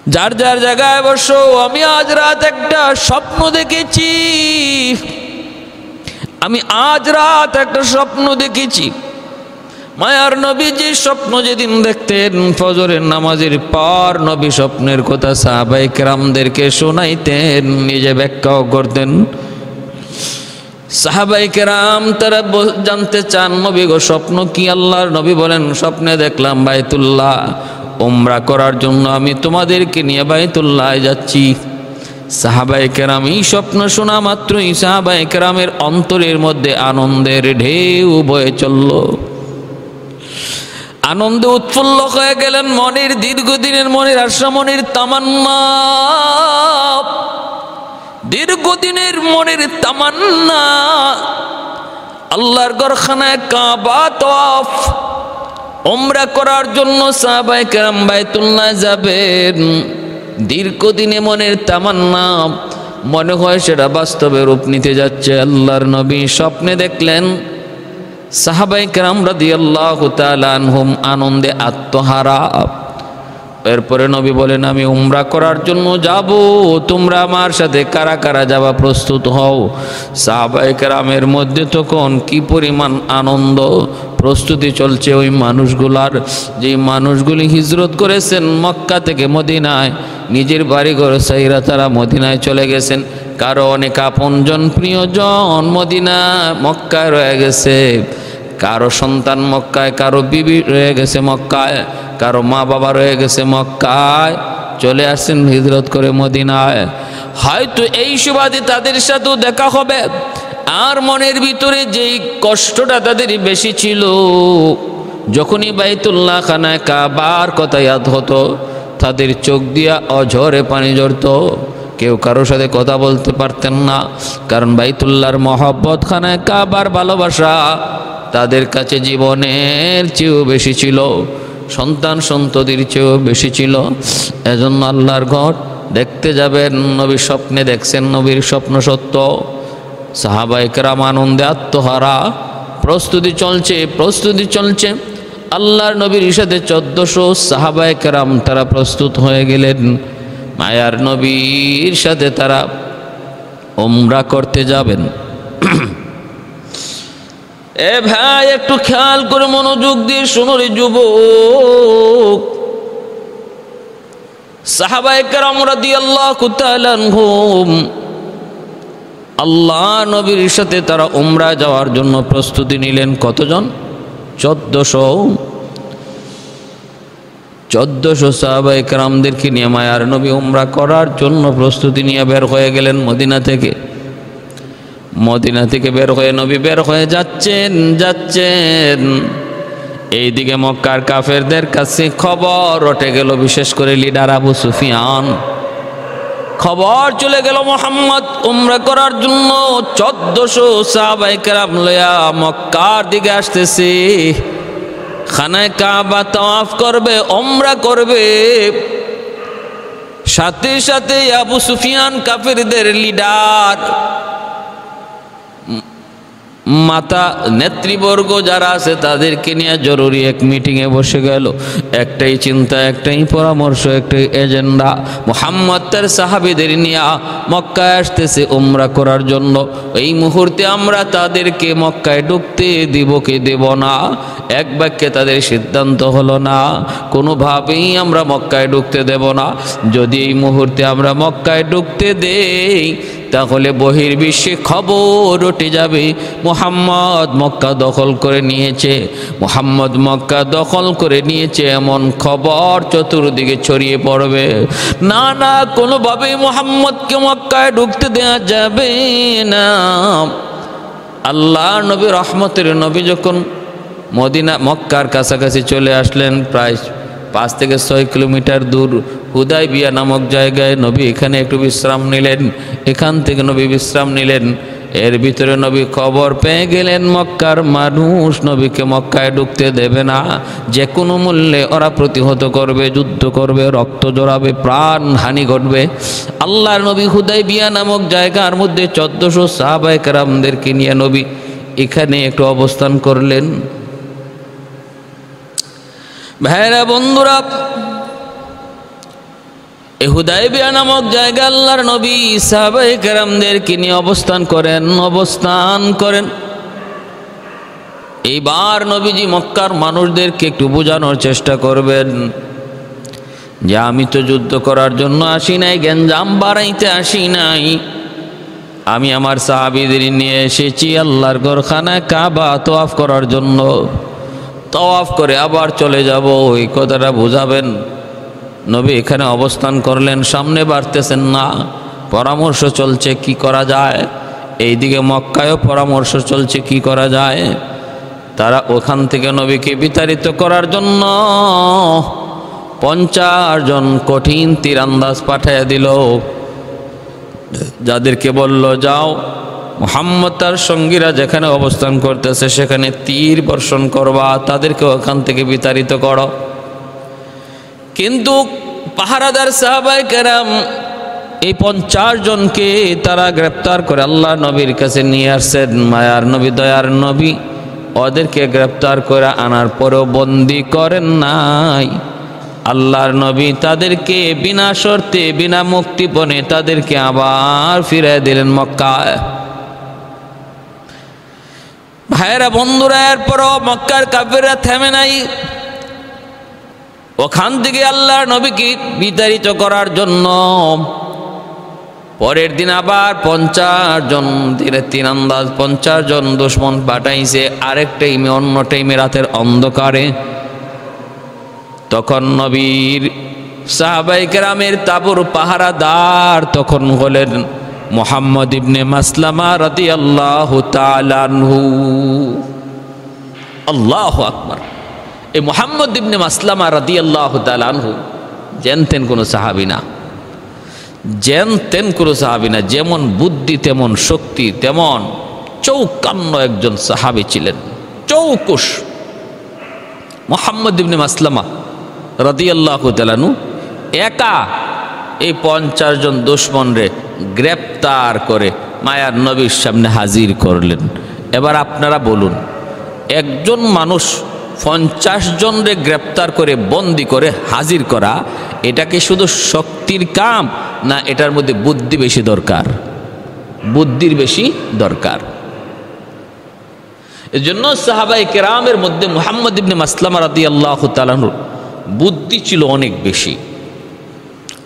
যার যার জায়গায় বসো। আমি আজ রাত একটা স্বপ্ন দেখেছি, আমি আজ রাত একটা স্বপ্ন দেখেছি। মায়ার নবী যে স্বপ্ন যেদিন দেখতেন ফজরের নামাজের পর, নবী স্বপ্নের কথা সাহাবায়ে কেরামদেরকে শোনাইতেন, নিজে ব্যাখ্যাও করতেন। সাহাবায়ে কেরাম তারা জানতে চান, নবী গো স্বপ্ন কি? আল্লাহর নবী বলেন, স্বপ্নে দেখলাম বাইতুল্লাহ উমরা করার জন্য আমি তোমাদেরকে নিয়ে বাইতুল্লাহ যাচ্ছি। সাহাবায়ে কেরাম এই স্বপ্ন শোনা মাত্রই সাহাবায়ে কেরামের অন্তরের মধ্যে আনন্দের ঢেউ বয়ে চলল, আনন্দে উৎফুল্ল হয়ে গেলেন। মনের দীর্ঘদিনের মনের আশা, মনের তামান্না, দীর্ঘদিনের মনের তামান্না আল্লাহর ঘরখানায় কাবা তওয়াফ উমরা করার জন্য সাহাবায়ে কেরাম বাইতুল্লাহ যাবেন। দীর্ঘদিনে মনের তামান্না মনে হয় সেটা বাস্তবে রূপ নিতে যাচ্ছে। আল্লাহর নবী স্বপ্নে দেখলেন সাহাবায়ে কেরাম রাদিয়াল্লাহু তাআলা আনহুম আনন্দে আত্মহারা। এরপরে নবী বলেন, আমি উমরা করার জন্য যাব, তোমরা আমার সাথে কারা কারা যাবা প্রস্তুত হও। সাহাবায়ে কেরামের মধ্যে তখন কি পরিমাণ আনন্দ, প্রস্তুতি চলছে ওই মানুষগুলার, যে মানুষগুলি হিজরত করেছেন মক্কা থেকে মদিনায়, নিজের বাড়িঘর ছাইরা তারা মদিনায় চলে গেছেন। কারো অনেক আপনজন প্রিয়জন মদিনা মক্কায় রয়ে গেছে, কারো সন্তান মক্কায়, কারো বিবি রয়ে গেছে মক্কায়, কারো মা বাবা রয়ে গেছে মক্কায়, চলে আসছেন হিজরত করে মদিনায়। হয়তো এই সুবাদে তাদের সাথেও দেখা হবে। আর মনের ভিতরে যেই কষ্টটা তাদের বেশি ছিল, যখনই বাইতুল্লাহ খানায় কাবার কথা ইয়াদ হতো তাদের চোখ দিয়া অঝরে পানি ঝরতো। কেউ কারোর সাথে কথা বলতে পারতেন না, কারণ বাইতুল্লাহর মহব্বত, খানায় কাবার ভালোবাসা তাদের কাছে জীবনের চেয়েও বেশি ছিল, সন্তান সন্ততির চেয়েও বেশি ছিল। এজন্য আল্লাহর ঘর দেখতে যাবেন। নবী স্বপ্নে দেখছেন, নবীর স্বপ্ন সত্য। সাহাবায়ে কেরাম আনন্দে আত্মহারা, প্রস্তুতি চলছে, প্রস্তুতি চলছে। আল্লাহর নবীর সাথে 1400 সাহাবায়ে কেরাম তারা প্রস্তুত হয়ে গেলেন। মায়ার নবীর সাথে তারা উমরা করতে যাবেন। এ ভাই একটু খেয়াল করে মনোযোগ দিয়ে শোনো রে যুবক। সাহাবায়ে কেরাম রাদিয়াল্লাহু তাআলা আনহুম আল্লাহ নবীর সাথে তারা উমরা যাওয়ার জন্য প্রস্তুতি নিলেন। কতজন? 1400 সাহাবায়ে কেরামদেরকে নিয়ে মায়ার নবী উমরা করার জন্য প্রস্তুতি নিয়ে বের হয়ে গেলেন মদিনা থেকে। মদিনা থেকে বের হয়ে নবী বের হয়ে যাচ্ছেন। এইদিকে মক্কার কাফেরদের কাছে খবর রটে গেল, বিশেষ করে লিডার আবু সুফিয়ান। খবর চলে গেল মুহাম্মদ উমরা করার জন্য 1400 সাহাবায়ে কেরাম লয়া মক্কার দিকে আসতেছে, খানায় কাবা তাওয়াফ করবে, উমরা করবে। সাথে সাথে আবু সুফিয়ান কাফেরদের লিডার, মাতা নেতৃবর্গ যারা আছে তাদেরকে নিয়ে জরুরি এক মিটিংয়ে বসে গেল। একটাই চিন্তা, একটাই পরামর্শ, একটাই এজেন্ডা। মুহাম্মদ তার সাহাবীদের নিয়ে মক্কায় আসতেছে উমরা করার জন্য। এই মুহূর্তে আমরা তাদেরকে মক্কায় ঢুকতে দিব কি দেব না, এক বাক্যে তাদের সিদ্ধান্ত হলো না, কোনোভাবেই আমরা মক্কায় ঢুকতে দেব না। যদি এই মুহূর্তে আমরা মক্কায় ঢুকতে দেই তাহলে বহির্বিশ্বে খবর উঠে যাবে মুহাম্মদ মক্কা দখল করে নিয়েছে, মুহাম্মদ মক্কা দখল করে নিয়েছে, এমন খবর চতুর্দিকে ছড়িয়ে পড়বে। না না, কোনোভাবেই মুহাম্মদকে মক্কায় ঢুকতে দেওয়া যাবে না। আল্লাহ নবী রহমতের নবী যখন মদিনা মক্কার কাছাকাছি চলে আসলেন, প্রায় 5 থেকে 6 কিলোমিটার দূর হুদাইবিয়া নামক জায়গায় নবী এখানে একটু বিশ্রাম নিলেন। এখান থেকে নবী বিশ্রাম নিলেন। এর ভিতরে নবী খবর পেয়ে গেলেন মক্কার মানুষ নবীকে মক্কায় ঢুকতে দেবে না, যে কোনো মূল্যে ওরা প্রতিহত করবে, যুদ্ধ করবে, রক্ত জড়াবে, প্রাণ হানি ঘটবে। আল্লাহর নবী হুদাইবিয়া নামক জায়গার মধ্যে 1400 সাহাবায়ে কেরামদেরকে নিয়ে নবী এখানে একটু অবস্থান করলেন। ভাইরা বন্ধুরা, এই হুদায়বিয়া নামক জায়গা আল্লাহর নবী সাহাবায়ে কেরামদেরকে নিয়ে অবস্থান করেন। এইবার নবীজি মক্কার মানুষদেরকে একটু বোঝানোর চেষ্টা করবেন যে আমি তো যুদ্ধ করার জন্য আসি নাই, গ্যাঞ্জাম বাড়াইতে আসি নাই, আমি আমার সাহাবীদের নিয়ে এসেছি আল্লাহর ঘরখানা কাবা তওয়াফ করার জন্য। তওয়াফ করে আবার চলে যাব, এই কথাটা বোঝাবেন। নবী এখানে অবস্থান করলেন, সামনে বাড়তেছেন না, পরামর্শ চলছে কি করা যায়। এইদিকে মক্কায়ও পরামর্শ চলছে কি করা যায়। তারা ওখান থেকে নবীকে বিতাড়িত করার জন্য 50 জন কঠিন তীরন্দাজ পাঠিয়ে দিল, যাদেরকে বলল যাও মুহাম্মদ তার সঙ্গীরা যেখানে অবস্থান করতেছে সেখানে তীর বর্ষণ করবা, তাদেরকে ওখান থেকে বিতাড়িত করো। কিন্তু পাহারাদার সাহাবায়ে কেরাম এই 50 জনকে তারা গ্রেপ্তার করে আল্লাহর নবীর কাছে নিয়ে আসছেন। মায়ার নবী, দয়ার নবী ওদেরকে গ্রেপ্তার করে আনার পরেও বন্দি করেন নাই। আল্লাহর নবী তাদেরকে বিনা শর্তে বিনা মুক্তিপণে তাদেরকে আবার ফিরিয়ে দিলেন মক্কায়। ভাইয়েরা বন্ধুরা, এরপরও মক্কার কাফেররা থেমে নাই। ওখান থেকে আল্লাহর নবীকে বিতাড়িত করার জন্য পরের দিন আবার 50 জন তীরন্দাজ 50 জন দুশমন পাঠাইছে আরেক টাইমে, অন্য টাইমে রাতের অন্ধকারে। তখন নবীর সাহাবায়ে কেরামের তাঁবুর পাহারাদার তখন হলেন মুহাম্মদ ইবনে মাসলামা রাদিয়াল্লাহু তাআলা আনহু। আল্লাহু আকবার। এই মুহাম্মদ ইবনে মাসলামা রাদিয়াল্লাহু তাআলা আনহু জানতেন কোনো সাহাবী না, যেমন বুদ্ধি তেমন শক্তি তেমন চৌকান্ন একজন সাহাবী ছিলেন, চৌকুশ। মুহাম্মদ ইবনে মাসলামা রাদিয়াল্লাহু তাআলা আনহু একা এই 50 জন দুশমনরে গ্রেপ্তার করে মায়ার নবীর সামনে হাজির করলেন। এবার আপনারা বলুন, একজন মানুষ 50 জনরে গ্রেপ্তার করে বন্দি করে হাজির করা, এটা কি শুধু শক্তির কাম না এটার মধ্যে বুদ্ধি বেশি দরকার? বুদ্ধির বেশি দরকার। এজন্য সাহাবায়ে কেরামের মধ্যে মুহাম্মদ ইবনে মাসলামা রাদিয়াল্লাহু তাআলা আনহু বুদ্ধি ছিল অনেক বেশি,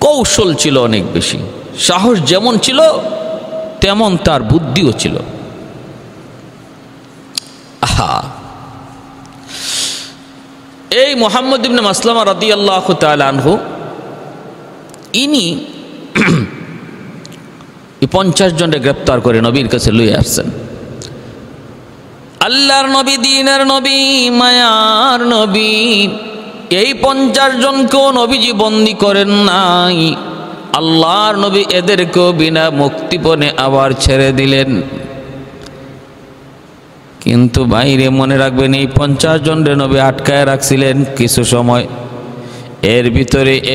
কৌশল ছিল অনেক বেশি, সাহস যেমন ছিল তেমন তার বুদ্ধিও ছিল। আহা, এই মুহাম্মদ ইবনে মাসলামা রাদিয়াল্লাহু তাআলা আনহু ইনি 50 জনকে গ্রেপ্তার করে নবীর কাছে লইয়া আসছেন। আল্লাহর নবী, দ্বীনের নবী, মায়ার নবী, এই 50 জনকেও নবীজি বন্দী করেন নাই। আল্লাহর নবী এদেরকেও বিনা মুক্তিপণে আবার ছেড়ে দিলেন। কিন্তু বাইরে মনে রাখবেন, এই 50 জনের নবী আটকায় রাখছিলেন কিছু সময়।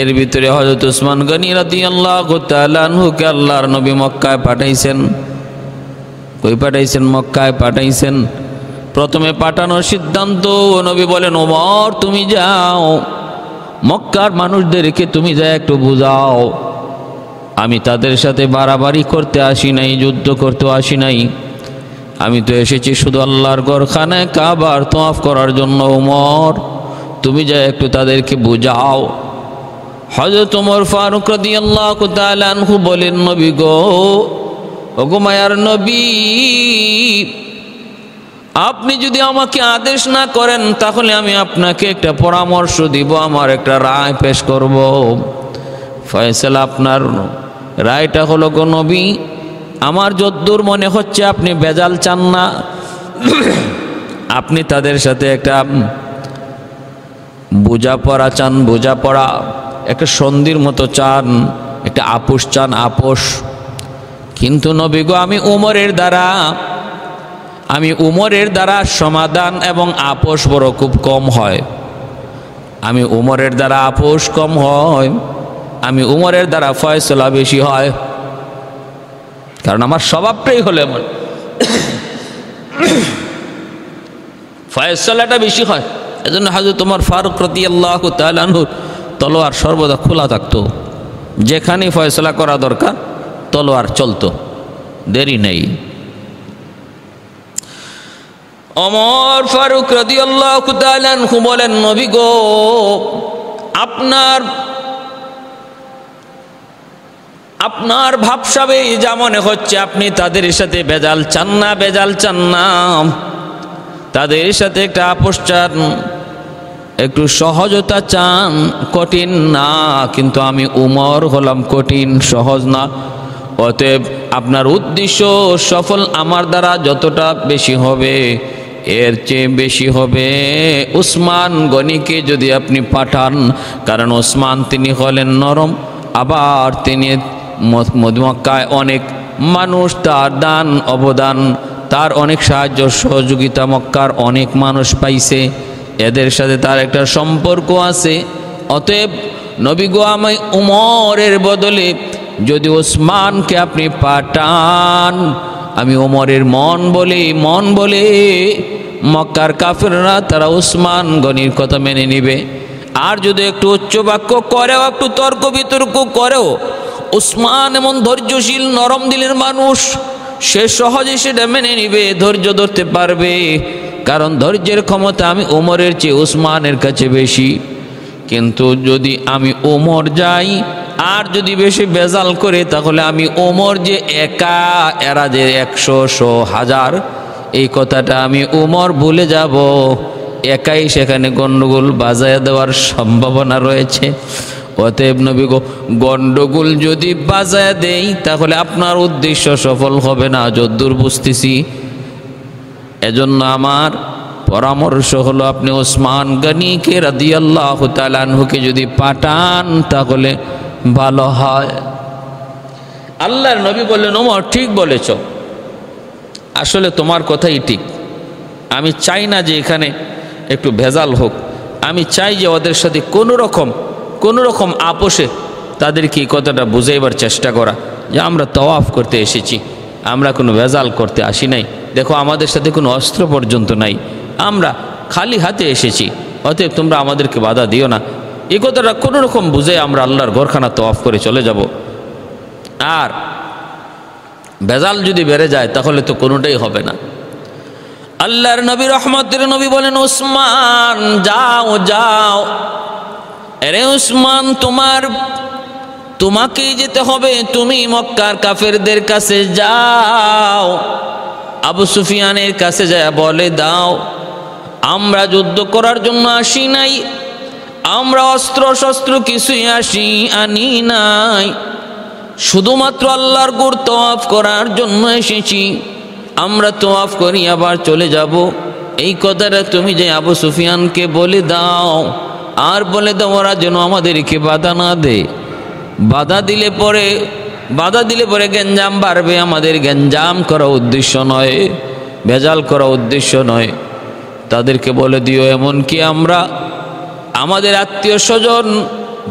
এর ভিতরে হযরত উসমান গনি রাদিয়াল্লাহু তাআলা আনহুকে আল্লাহর নবী মক্কায় পাঠাইছেন। কই পাঠাইছেন? মক্কায় পাঠাইছেন। প্রথমে পাঠানোর সিদ্ধান্ত নবী বলেন, ওমর তুমি যাও, মক্কার মানুষদেরকে তুমি যা একটু বুঝাও, আমি তাদের সাথে বাড়াবাড়ি করতে আসি নাই, যুদ্ধ করতে আসি নাই, আমি তো এসেছি শুধু আল্লাহর ঘরখানায় কাবার তওয়াফ করার জন্য। ওমর তুমি যা একটু তাদেরকে বুঝাও। হযরত ওমর ফারুক রাদিয়াল্লাহু তাআলা আনহু বলেন, নবী গো, ওগো মায়ার নবী, আপনি যদি আমাকে আদেশ না করেন তাহলে আমি আপনাকে একটা পরামর্শ দিব, আমার একটা রায় পেশ করব। ফয়সালা আপনার রায়টা হলো গো নবী, আমার যদ্দূর মনে হচ্ছে আপনি বেজাল চান না, আপনি তাদের সাথে একটা বোঝাপড়া চান, বোঝাপড়া, একটা সন্ধির মতো চান, একটা আপোষ চান, আপোষ। কিন্তু নবী গো, আমি উমরের দ্বারা সমাধান এবং আপোষ বড় খুব কম হয়। আমি উমরের দ্বারা আপোষ কম হয়, আমি উমরের দ্বারা ফয়সালা বেশি হয়, কারণ আমার স্বভাবটাই হলো এমন, ফয়সালাটা বেশি হয়। এজন্য হযরত ওমর ফারুক রাদিয়াল্লাহু তাআলা আনহু তলোয়ার সর্বদা খোলা থাকতো, যেখানে ফয়সলা করা দরকার তলোয়ার চলতো, দেরি নেই। ওমর ফারুক রাদিয়াল্লাহু তাআলা আনহু বলেন, নবী গো, আপনার ভাবসাবে যা মনে হচ্ছে আপনি তাদের সাথে বেজাল চান না, তাদের সাথে একটা আপোষ চান, একটু সহজতা চান, কঠিন না। কিন্তু আমি উমর হলাম কঠিন, সহজ না। অতএব আপনার উদ্দেশ্য সফল আমার দ্বারা যতটা বেশি হবে এর চেয়ে বেশি হবে উসমান গনিকে যদি আপনি পাঠান। কারণ ওসমান তিনি হলেন নরম, আবার তিনি মক্কায় অনেক মানুষ, তার দান অবদান, তার অনেক সাহায্য সহযোগিতা মক্কার অনেক মানুষ পাইছে, এদের সাথে তার একটা সম্পর্ক আছে। অতএব নবী গো, আমি উমরের বদলে যদি ওসমানকে আপনি পাঠান, আমি ওমরের মন বলে মক্কার কাফেররা তারা ওসমান গনির কথা মেনে নিবে। আর যদি একটু উচ্চ বাক্য করেও, একটু তর্ক বিতর্ক করেও, ওসমান এমন ধৈর্যশীল নরম দিলের মানুষ, সে সহজে সেটা মেনে নিবে, ধৈর্য ধরতে পারবে। কারণ ধৈর্যের ক্ষমতা আমি ওমরের চেয়ে ওসমানের কাছে বেশি। কিন্তু যদি আমি ওমর যাই আর যদি বেশি বেজাল করে, তাহলে আমি ওমর যে একা, এরা যে 100 1000, এই কথাটা আমি ওমর ভুলে যাব, একাই সেখানে গন্ডগোল বাজায় দেওয়ার সম্ভাবনা রয়েছে। অতএব নবী গো, গন্ডগোল যদি বাজায় দেই তাহলে আপনার উদ্দেশ্য সফল হবে না, যদ্দূর বুঝতেছি। এজন্য আমার পরামর্শ হলো, আপনি ওসমান গনিকে রাদিয়াল্লাহু তাআলা আনহুকে যদি পাঠান তাহলে ভালো হয়। আল্লাহর নবী বললেন, ওমর ঠিক বলেছ, আসলে তোমার কথাই ঠিক। আমি চাই না যে এখানে একটু ভেজাল হোক, আমি চাই যে ওদের সাথে কোনো রকম আপোষে তাদেরকে এই কথাটা বুঝাইবার চেষ্টা করা যে আমরা তওয়াফ করতে এসেছি, আমরা কোনো ভেজাল করতে আসি নাই। দেখো আমাদের সাথে কোনো অস্ত্র পর্যন্ত নাই, আমরা খালি হাতে এসেছি, অতএব তোমরা আমাদেরকে বাধা দিও না। এই কথাটা কোনো রকম বুঝে আমরা আল্লাহর ঘরখানা তওয়াফ করে চলে যাব। আর ভেজাল যদি বেড়ে যায় তাহলে তো কোনোটাই হবে না। আল্লাহর নবী রহমতের নবী বলেন, ওসমান যাও, আরে ওসমান তোমাকেই যেতে হবে, তুমি মক্কার কাফেরদের কাছে যাও, আবু সুফিয়ানের কাছে যায় বলে দাও, আমরা যুদ্ধ করার জন্য আসি নাই, আমরা অস্ত্র শস্ত্র কিছুই আনি নাই, শুধুমাত্র আল্লাহর ঘর তওয়াফ করার জন্য এসেছি, আমরা তওয়াফ করি আবার চলে যাব। এই কথাটা তুমি যে আবু সুফিয়ানকে বলে দাও, আর বলে দাও ওরা যেন আমাদেরকে বাধা না দেয়। বাধা দিলে পরে গেঞ্জাম বাড়বে। আমাদের গেঞ্জাম করা উদ্দেশ্য নয়, ভেজাল করা উদ্দেশ্য নয়। তাদেরকে বলে দিও, এমনকি আমরা আমাদের আত্মীয় স্বজন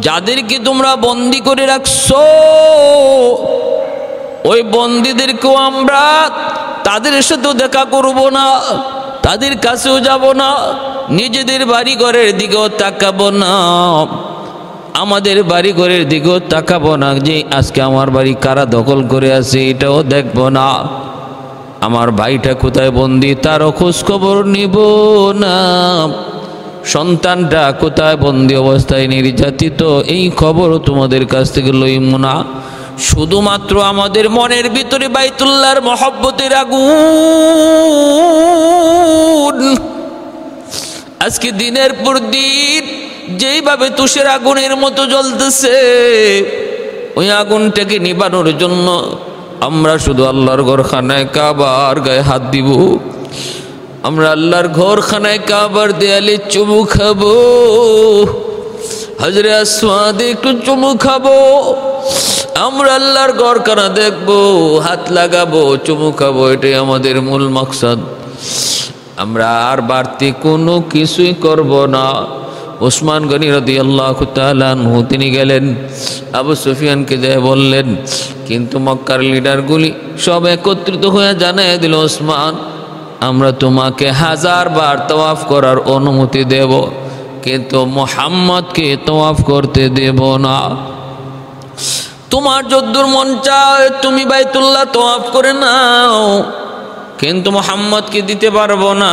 যাদেরকে তোমরা বন্দি করে রাখছো, ওই বন্দীদেরকেও আমরা তাদের সাথেও দেখা করব না, তাদের কাছেও যাব না, নিজেদের বাড়ি ঘরের দিকেও তাকাবো না, আমাদের বাড়ি ঘরের দিকেও তাকাবো না, যে আজকে আমার বাড়ি কারা দখল করে আছে এটাও দেখবো না, আমার ভাইটা কোথায় বন্দি তারও খোঁজ খবর নিব না, সন্তানটা কোথায় বন্দি অবস্থায় নির্যাতিত এই খবরও তোমাদের কাছ থেকে লইব না। শুধুমাত্র আমাদের মনের ভিতরে বাইতুল্লাহর মহব্বতের আগুন আজকে দিনের পর দিন যেইভাবে তুষের আগুনের মতো জ্বলতেছে, ওই আগুনটাকে নিবানোর জন্য আমরা শুধু আল্লাহর ঘরখানায় কাবার গায়ে হাত দিব, আমরা আল্লাহর ঘরখানায় কাবার দেয়ালে চুমু খাবো, হজরে আসওয়াদে একটু চুমু খাবো, আমরা আল্লাহর ঘরখানা দেখবো, হাত লাগাবো, চুমু খাবো, এটাই আমাদের মূল মাকসাদ। আমরা আর বাড়তি কোনো কিছুই করব না। ওসমান গনি রাদিয়াল্লাহু তাআলা আনহু তিনি গেলেন, আবু সুফিয়ানকে যে বললেন, কিন্তু মক্কার লিডারগুলি সব একত্রিত হয়ে জানিয়ে দিল, ওসমান আমরা তোমাকে 1000 বার তওয়াফ করার অনুমতি দেব, কিন্তু মুহাম্মদকে তওয়াফ করতে দেব না। তোমার যদ্দূর মন চায় তুমি বাইতুল্লাহ তওয়াফ করে নাও, কিন্তু মুহাম্মদকে দিতে পারবো না।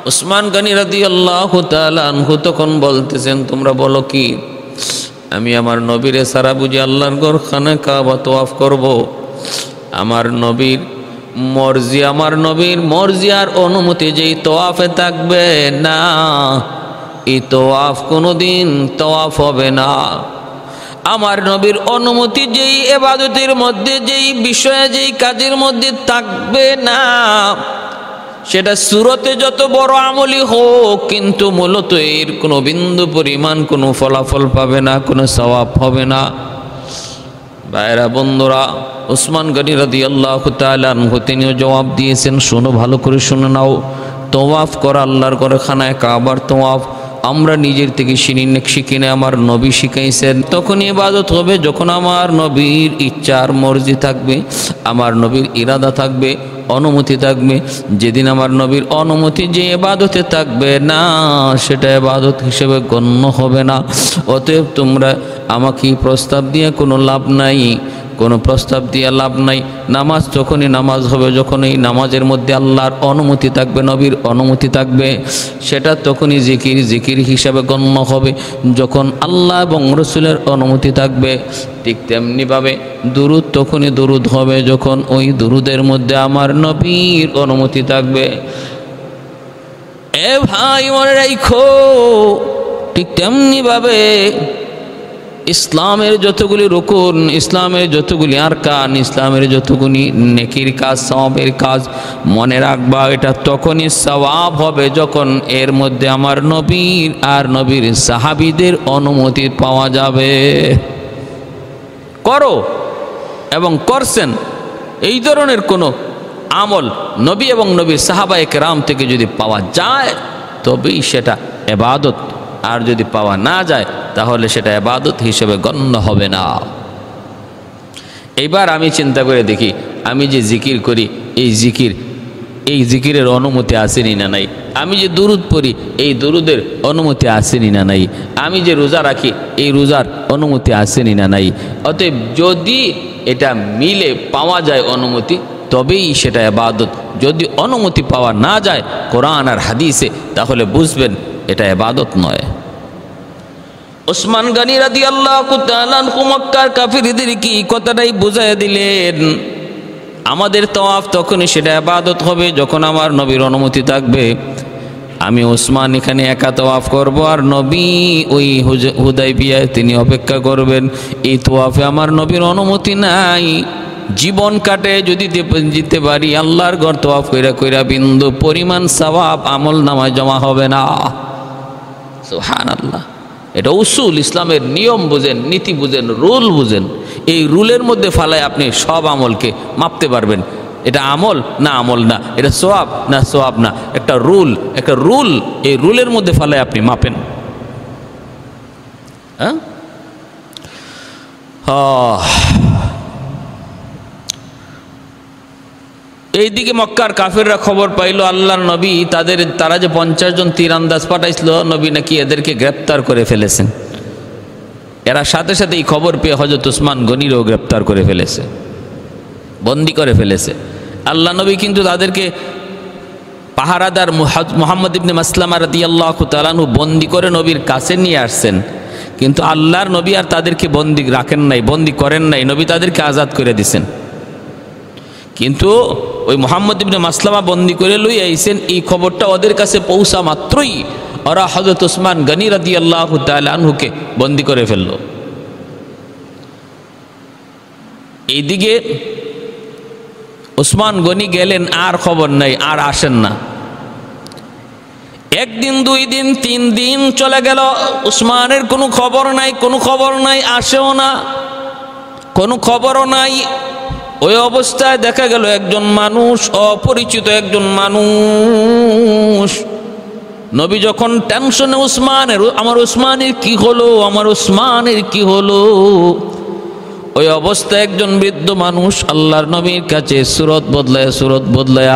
উসমান গনি রাদিয়াল্লাহু তাআলা আনহু তখন বলতেছেন, তোমরা বলো কি, আমি আমার নবীরে সারা বুঝি আল্লাহর ঘর খানা কাবা তওয়াফ করব? আমার নবীর মর্জি আর অনুমতি যেই তওয়াফে থাকবে না, এই তওয়াফ কোনোদিন তওয়াফ হবে না। আমার নবীর অনুমতি যেই ইবাদতের মধ্যে, যেই বিষয়ে, যেই কাজের মধ্যে থাকবে না, সেটা সুরতে যত বড় আমলি হোক, কিন্তু মূলত এর কোনো বিন্দু পরিমাণ কোনো ফলাফল পাবে না, কোনো সওয়াব হবে না। ভাইরা বন্ধুরা, উসমান গনি রাদিয়াল্লাহু তাআলা আনহু তিনিও জবাব দিয়েছেন, শোনো, ভালো করে শুনে নাও। তওয়াফ করা আল্লাহর ঘরে খানায় কাবার তওয়াফ আমরা নিজের থেকে শিখি না, আমার নবী শিখাইছেন। তখন ইবাদত হবে যখন আমার নবীর ইচ্ছার মর্জি থাকবে, আমার নবীর ইরাদা থাকবে, অনুমতি থাকবে। যেদিন আমার নবীর অনুমতি যে ইবাদতে থাকবে না, সেটা ইবাদত হিসেবে গণ্য হবে না। অতএব তোমরা আমাকে প্রস্তাব দিয়ে কোনো লাভ নাই, কোনো প্রস্তাব দিয়ে লাভ নাই। নামাজ তখনই নামাজ হবে যখন এই নামাজের মধ্যে আল্লাহর অনুমতি থাকবে, নবীর অনুমতি থাকবে। সেটা তখনই জিকির হিসাবে গণ্য হবে যখন আল্লাহ এবং রসুলের অনুমতি থাকবে। ঠিক তেমনিভাবে দুরুদ তখনই দুরুদ হবে যখন ওই দুরুদের মধ্যে আমার নবীর অনুমতি থাকবে। এ ভাই, মনে রাখো, ঠিক তেমনিভাবে ইসলামের যতগুলি রুকুন, ইসলামের যতগুলি আরকান, ইসলামের যতগুলি নেকির কাজ, সওয়াবের কাজ, মনে রাখবা এটা তখনই সওয়াব হবে যখন এর মধ্যে আমার নবীর আর নবীর সাহাবীদের অনুমতি পাওয়া যাবে। করো এবং করছেন এই ধরনের কোনো আমল নবী এবং নবীর সাহাবায়ে কেরাম থেকে যদি পাওয়া যায় তবেই সেটা ইবাদত, আর যদি পাওয়া না যায় তাহলে সেটা ইবাদত হিসেবে গণ্য হবে না। এইবার আমি চিন্তা করে দেখি, আমি যে জিকির করি এই জিকিরের অনুমতি আসেনি না নাই? আমি যে দুরুদ পড়ি এই দুরুদের অনুমতি আসেনি না নাই? আমি যে রোজা রাখি এই রোজার অনুমতি আসেনি না নাই? অতএব যদি এটা মিলে পাওয়া যায় অনুমতি, তবেই সেটা ইবাদত। যদি অনুমতি পাওয়া না যায় কোরআন আর হাদিসে, তাহলে বুঝবেন এটা ইবাদত নয়। উসমান গনি রাদিয়াল্লাহু তাআলা আনহু মক্কার কাফিরদেরকে এই কথাটাই বুঝাইয়া দিলেন, আমাদের তওয়াফ তখনই সেটা ইবাদত হবে যখন আমার নবীর অনুমতি থাকবে। আমি উসমান এখানে একা তওয়াফ করব, আর নবী ওই হুদাইবিয়ায় তিনি অপেক্ষা করবেন। এই তওয়াফে আমার নবীর অনুমতি নাই। জীবন কাটে যদি দিতে পারি আল্লাহর ঘর তওয়াফ কইরা বিন্দু পরিমাণ সওয়াব আমল নামায় জমা হবে না। সুবহানাল্লাহ। এটা উসুল, ইসলামের নিয়ম বুঝেন, নীতি বুঝেন, রুল বুঝেন। এই রুলের মধ্যে ফালায় আপনি সব আমলকে মাপতে পারবেন। এটা আমল না আমল না, এটা সওয়াব না সওয়াব না, একটা রুল, এই রুলের মধ্যে ফালায় আপনি মাপেন। হ্যাঁ, এইদিকে মক্কার কাফিররা খবর পাইল আল্লাহর নবী তারা যে 50 জন তীরন্দাজ পাঠাইছিল, নবী নাকি এদেরকে গ্রেপ্তার করে ফেলেছেন। এরা সাথে সাথে এই খবর পেয়ে হযরত উসমান গনিরও গ্রেপ্তার করে ফেলেছে, বন্দী করে ফেলেছে। আল্লাহ নবী কিন্তু তাদেরকে পাহারাদার মুহাম্মদ ইবনে মাসলামা রাদিয়াল্লাহু তাআলা আনহু বন্দী করে নবীর কাছে নিয়ে আসছেন, কিন্তু আল্লাহর নবী আর তাদেরকে বন্দী রাখেন নাই, বন্দী করেন নাই। নবী তাদেরকে আজাদ করে দিয়েছেন। কিন্তু ওই মুহাম্মদ ইবনে মাসলামা বন্দী করে লই আইছেন, এই খবরটা ওদের কাছে পৌঁছা মাত্রই ওরা হযরত উসমান গনি রাদিয়াল্লাহু তাআলা আনহুকে বন্দী করে ফেলল। এইদিকে উসমান গনি গেলেন, আর খবর নাই, আর আসেন না। একদিন, 2 দিন, 3 দিন চলে গেল, উসমানের কোনো খবর নাই, আসেও না, কোনো খবরও নাই। ওই অবস্থায় দেখা গেল একজন মানুষ, অপরিচিত একজন মানুষ, নবী যখন টেনশনে আমার উসমানের কি হলো, ওই অবস্থায় একজন বৃদ্ধ মানুষ আল্লাহর নবীর কাছে সুরত বদলায়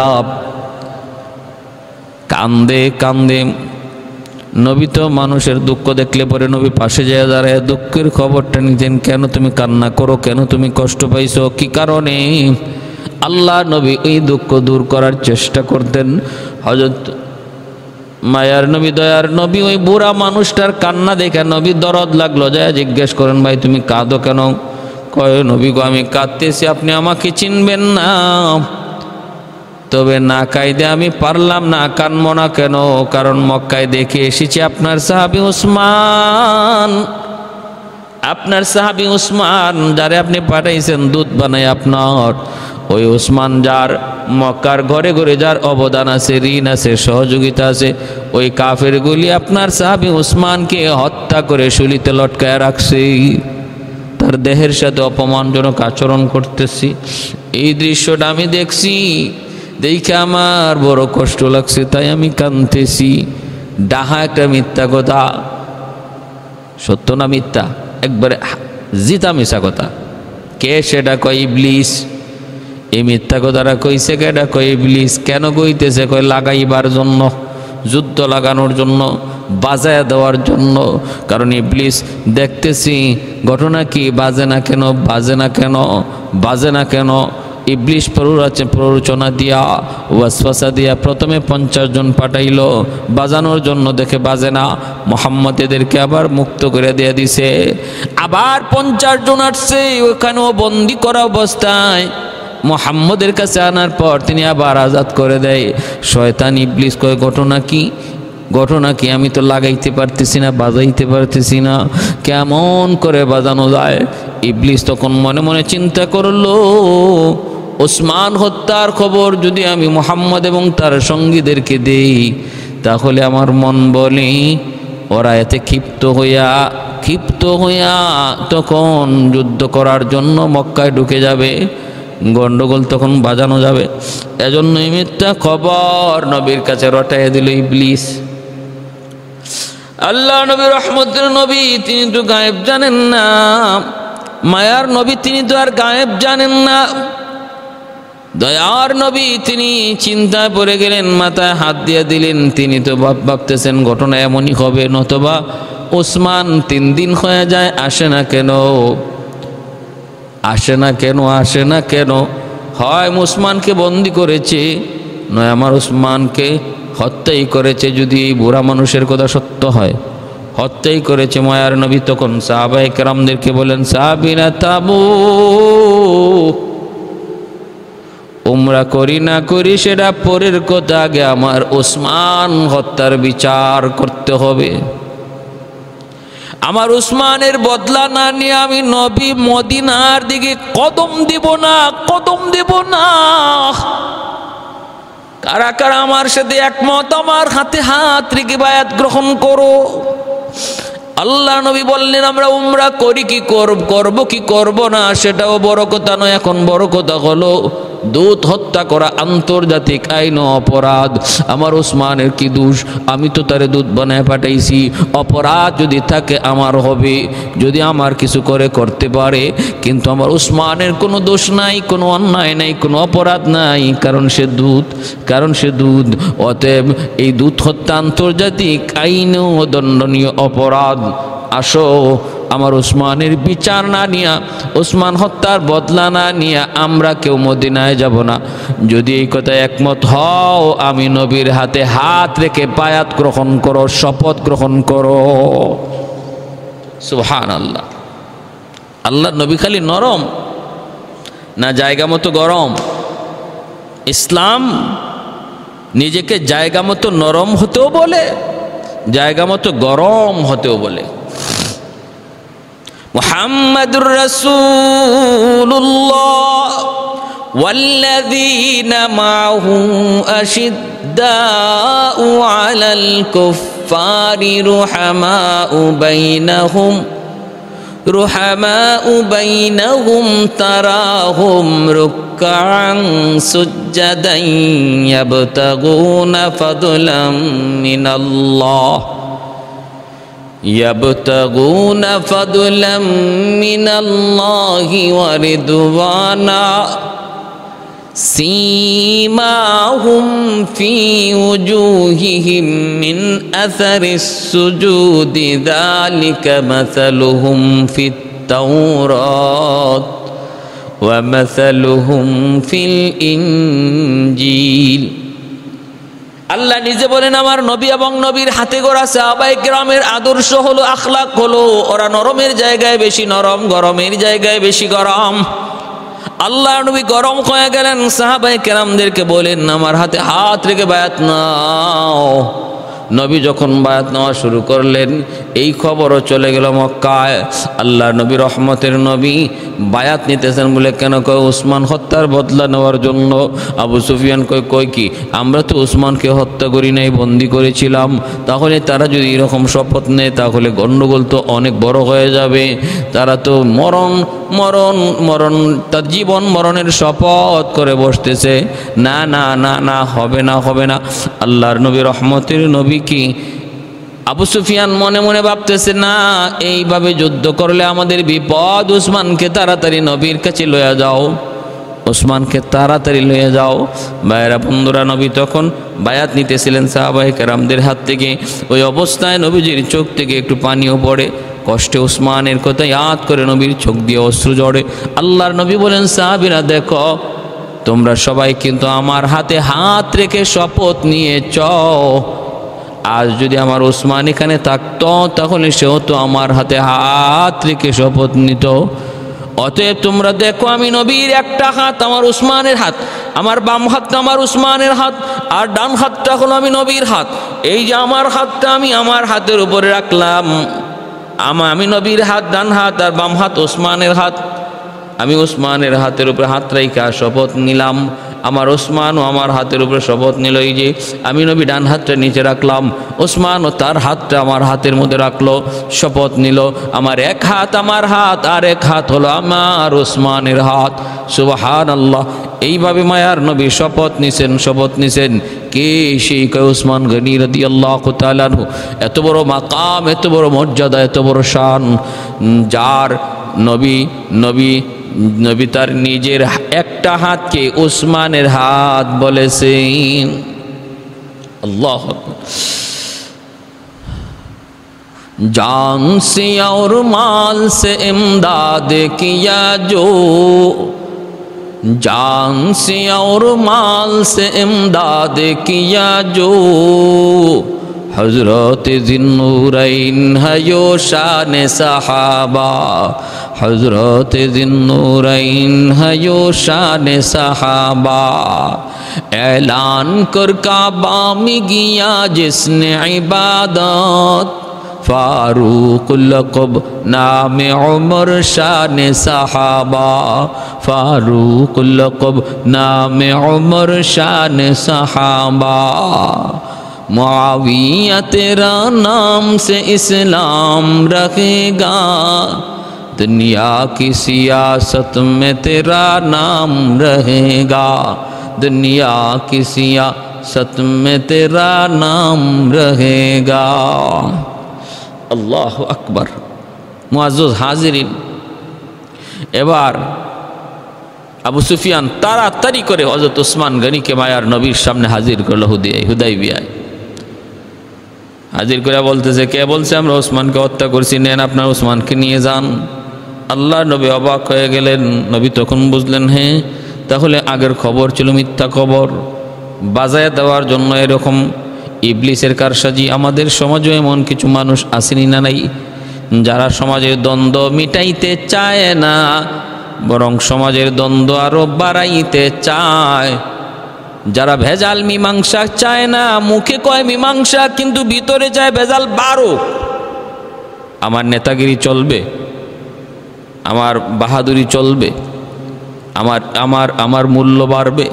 কান্দে নবী তো মানুষের দুঃখ দেখলে পরে নবী পাশে যায় দাঁড়ায় দুঃখের খবরটা নিতেন। কেন তুমি কান্না করো, কেন তুমি কষ্ট পাইছো, কি কারণে? আল্লাহ নবী এই দুঃখ দূর করার চেষ্টা করতেন। হযরত মায়ার নবী, দয়ার নবী, ওই বুড়া মানুষটার কান্না দেখে নবী দরদ লাগলো, যায় জিজ্ঞেস করেন, ভাই তুমি কাঁদো কেন? কয়, নবী গো আমি কাঁদতেছি, আপনি আমাকে চিনবেন না। তবে না কাইদে আমি পারলাম না, কানবো না কেন? কারণ মক্কায় দেখে এসেছি আপনার সাহাবী উসমান, আপনার সাহাবী উসমান যারে আপনি পাঠাইছেন দুধ বানাই আপনার, ওই উসমান যার মক্কার ঘরে ঘরে যার অবদান আছে, ঋণ আছে, সহযোগিতা আছে, ওই কাফেরগুলি আপনার সাহাবী উসমানকে হত্যা করে শুলিতে লটকায় রাখছে, তার দেহের সাথে অপমানজনক আচরণ করতেছি। এই দৃশ্যটা আমি দেখছি, দেখে আমার বড় কষ্ট লাগছে, তাই আমি কাঁদতেছি। ডাহা একটা মিথ্যা কথা, সত্য না মিথ্যা? একবারে জিতা মিশা কথা। কে সেটা কয়? ইবলিস। এই মিথ্যা কথাটা কইছে কেটা? কয় ইবলিস। কেন কইতেছে? কয় লাগাইবার জন্য, যুদ্ধ লাগানোর জন্য, বাজায় দেওয়ার জন্য। কারণ ইবলিস দেখতেছি ঘটনা কি, বাজে না কেন, বাজে না কেন, বাজে না কেন। ইবলিস প্ররোচনা দিয়া, ওয়াসওয়াসা দিয়া প্রথমে 50 জন পাঠাইল বাজানোর জন্য, দেখে বাজে না, মুহাম্মদ এদেরকে আবার মুক্ত করে দিয়ে দিছে। আবার 50 জন আসছে, ওখানেও বন্দি করা অবস্থায় মুহাম্মদের কাছে আনার পর তিনি আবার আজাদ করে দেয়। শয়তান ইবলিস কয়, ঘটনা কি, ঘটনা কি? আমি তো লাগাইতে পারতেছি না, বাজাইতে পারতেছি না, কেমন করে বাজানো যায়? ইবলিস তখন মনে মনে চিন্তা করলো, ওসমান হত্যার খবর যদি আমি মুহাম্মদ এবং তার সঙ্গীদেরকে দেই, তাহলে আমার মন বলে ওরা এতে ক্ষিপ্ত হইয়া তখন যুদ্ধ করার জন্য মক্কায় ঢুকে যাবে, গন্ডগোল তখন বাজানো যাবে। এজন্য মিথ্যা খবর নবীর কাছে রটাইয়া দিল ইবলিস। আল্লাহ নবী, রহমতের নবী, তিনি তো গায়েব জানেন না। মায়ার নবী, তিনি তো আর গায়েব জানেন না। দয়ার নবী, তিনি চিন্তায় পড়ে গেলেন, মাথায় হাত দিয়ে দিলেন। তিনি তো ভাবতেছেন ঘটনা এমনই হবে, নতবা ওসমান 3 দিন হয়ে যায়, আসে না কেন, আসে না কেন, আসে না কেন? হয় ওসমানকে বন্দি করেছে, নয় আমার ওসমানকে হত্যাই করেছে। যদি এই বুড়া মানুষের কথা সত্য হয়, হত্যাই করেছে। মায়ার নবী তখন সাহাবায়ে কেরামদেরকে বলেন, সাহাবীরা তাবু, উমরা করি না করি সেটা পরের কথা, আগে আমার ওসমান হত্যার বিচার করতে হবে। আমার উসমানের বদলা না নিয়ে আমি নবী মদিনার দিকে কদম দিব না, কদম দিব না। কারা কারা আমার সাথে একমত, আমার হাতে হাত রেখে বায়াত গ্রহণ করো। আল্লাহ নবী বললেন, আমরা উমরা করি কি করব কি করব না সেটাও বড় কথা নয়, এখন বড় কথা হলো দূত হত্যা করা আন্তর্জাতিক আইন অপরাধ। আমার ওসমানের কি দোষ? আমি তো তারে দূত বানায় পাঠাইছি। অপরাধ যদি থাকে আমার হবে, যদি আমার কিছু করতে পারে, কিন্তু আমার ওসমানের কোনো দোষ নাই, কোনো অন্যায় নাই, কোনো অপরাধ নাই, কারণ সে দূত। অতএব এই দূত হত্যা আন্তর্জাতিক আইনেও দণ্ডনীয় অপরাধ। আসো, আমার ওসমানের বিচার না নিয়া, ওসমান হত্যার বদলা না নিয়া আমরা কেউ মদিনায় যাব না। যদি এই কথায় একমত হও, আমি নবীর হাতে হাত রেখে বায়াত গ্রহণ করো, শপথ গ্রহণ করো। সুবহানাল্লাহ। আল্লাহর নবী খালি নরম না জায়গা মতো গরম? ইসলাম নিজেকে জায়গা মতো নরম হতেও বলে, জায়গা মতো গরম হতেও বলে। মুহাম্মাদুর রাসূলুল্লাহ ওয়াল্লাযীনা মাআহু আশিদ্দাউ আলাল কুফফারি রুহামাউ বাইনাহুম তারাহুম রুকআন সুজ্জাদান ইয়াবতাগুনা ফাদলাম মিনাল্লাহ ওয়া রিদওয়ানা سيماهم في وجوههم من أثر السجود ذلك مثلهم في التوراة ومثلهم في الإنجيل আল্লাহ নিজে বলেন আমার নবী এবং নবীর হাতে গড়া সাহাবায়ে কেরামের আদর্শ হলো, আখলাক হলো, ওরা নরমের জায়গায় বেশি নরম, গরমের জায়গায় বেশি গরম। আল্লাহ নবী গরম হয়ে গেলেন, সাহাবায়ে কেরামদেরকে বলেন আমার হাতে হাত রেখে বায়াত নাও। নবী যখন বায়াত নেওয়া শুরু করলেন, এই খবরও চলে গেল মক্কায়। আল্লাহ নবী রহমতের নবী বায়াত নিতেছেন বলে কেন? কয় উসমান হত্যার বদলা নেওয়ার জন্য। আবু সুফিয়ান কয় কি আমরা তো উসমানকে হত্যা করি নাই, বন্দি করেছিলাম। তাহলে তারা যদি এরকম শপথ নেয় তাহলে গণ্ডগোল তো অনেক বড় হয়ে যাবে। তারা তো মরণ মরণ মরণ তার জীবন মরণের শপথ করে বসতেছে। না না না না, হবে না হবে না। আল্লাহর নবী রহমতের নবী কি আবু সুফিয়ান মনে মনে ভাবতেছে না, এইভাবে যুদ্ধ করলে আমাদের বিপদ, উসমানকে তাড়াতাড়ি নবীর কাছে লইয়া যাও, উসমানকে তাড়াতাড়ি লইয়া যাও। ভাইয়েরা বন্ধুরা, নবী তখন বায়াত নিতেছিলেন সাহাবায়ে কেরামদের হাত থেকে। ওই অবস্থায় নবীজির চোখ থেকে একটু পানিও পড়ে। কষ্টে উসমানের কথা ইয়াদ করে নবীর চোখ দিয়ে অশ্রু ঝরে। আল্লাহর নবী বলেন সাহাবীরা দেখো, তোমরা সবাই কিন্তু আমার হাতে হাত রেখে শপথ নিয়েছ। আজ যদি আমার উসমান এখানে থাকতো তাহলে সেও তো আমার হাতে হাত রেখে শপথ নিত। অতএব তোমরা দেখো, আমি নবীর একটা হাত আমার উসমানের হাত, আমার বাম হাতটা আমার উসমানের হাত, আর ডান হাতটা হলো আমি নবীর হাত। এই যে আমার হাতটা আমি আমার হাতের উপরে রাখলাম, আমি নবীর হাত ডান হাত, আর বাম হাত উসমানের হাত। আমি উসমানের হাতের উপরে হাত রাইখা শপথ নিলাম, আমার ওসমানও আমার হাতের উপরে শপথ নিল। এই যে আমি নবী ডান হাতটা নিচে রাখলাম, ওসমানও তার হাতটা আমার হাতের মধ্যে রাখলো, শপথ নিল। আমার এক হাত আমার হাত, আর এক হাত হলো আমার ওসমানের হাত। সুবহানাল্লাহ। এইভাবে মায়ার নবী শপথ নিছেন। কে? সেই উসমান গনি রাদিয়াল্লাহু তাআলা আনহু। এত বড় মাকাম, এত বড় মর্যাদা, এত বড় শান, যার নবী তার নিজের একটা হাতকে উসমানের হাত বলেছেন। আল্লাহু আকবার। जान से और माल से इमदाद किया जो, जान से और माल से इमदाद किया जो, हजरत ज़िन्नूरैन है यो शान सहाबा, हजरत ज़िन्नूरैन है यो शान सहाबा। ऐलान कर काबा में किया जिसने इबादत, फारूक लक़ब नाम उमर शान सहाबा, फारूक लक़ब नाम उमर शान सहाबा। मुआविया तेरा नाम से इस्लाम रखेगा, दुनिया की सियासत में तेरा नाम रहेगा, दुनिया की सियासत में तेरा नाम रहेगा। আল্লাহু আকবার। মুআজ্জাজ হাজিরিন, এবার আবু সুফিয়ান তাড়াতাড়ি করে হযরত ওসমান গনিকে মায়ার নবীর সামনে হাজির করলো হুদাইবিয়ায়। হাজির করে বলতেছে, কে বলছে আমরা ওসমানকে হত্যা করছি, নেন আপনার ওসমানকে নিয়ে যান। আল্লাহ নবী অবাক হয়ে গেলেন। নবী তখন বুঝলেন, হ্যাঁ তাহলে আগের খবর ছিল মিথ্যা খবর, বাজায় দেওয়ার জন্য এরকম ইবলিসের কারসাজি। আমাদের সমাজে এমন কিছু মানুষ আসেনি না নাই, যারা সমাজের দ্বন্দ্ব মিটাইতে চায় না, বরং সমাজের দ্বন্দ্ব আরো বাড়াইতে চায়। যারা ভেজাল মীমাংসা চায় না, মুখে কয় মীমাংসা কিন্তু ভিতরে চায় ভেজাল বাড়ো। আমার নেতাগিরি চলবে, আমার বাহাদুরি চলবে, আমার মূল্য বাড়বে,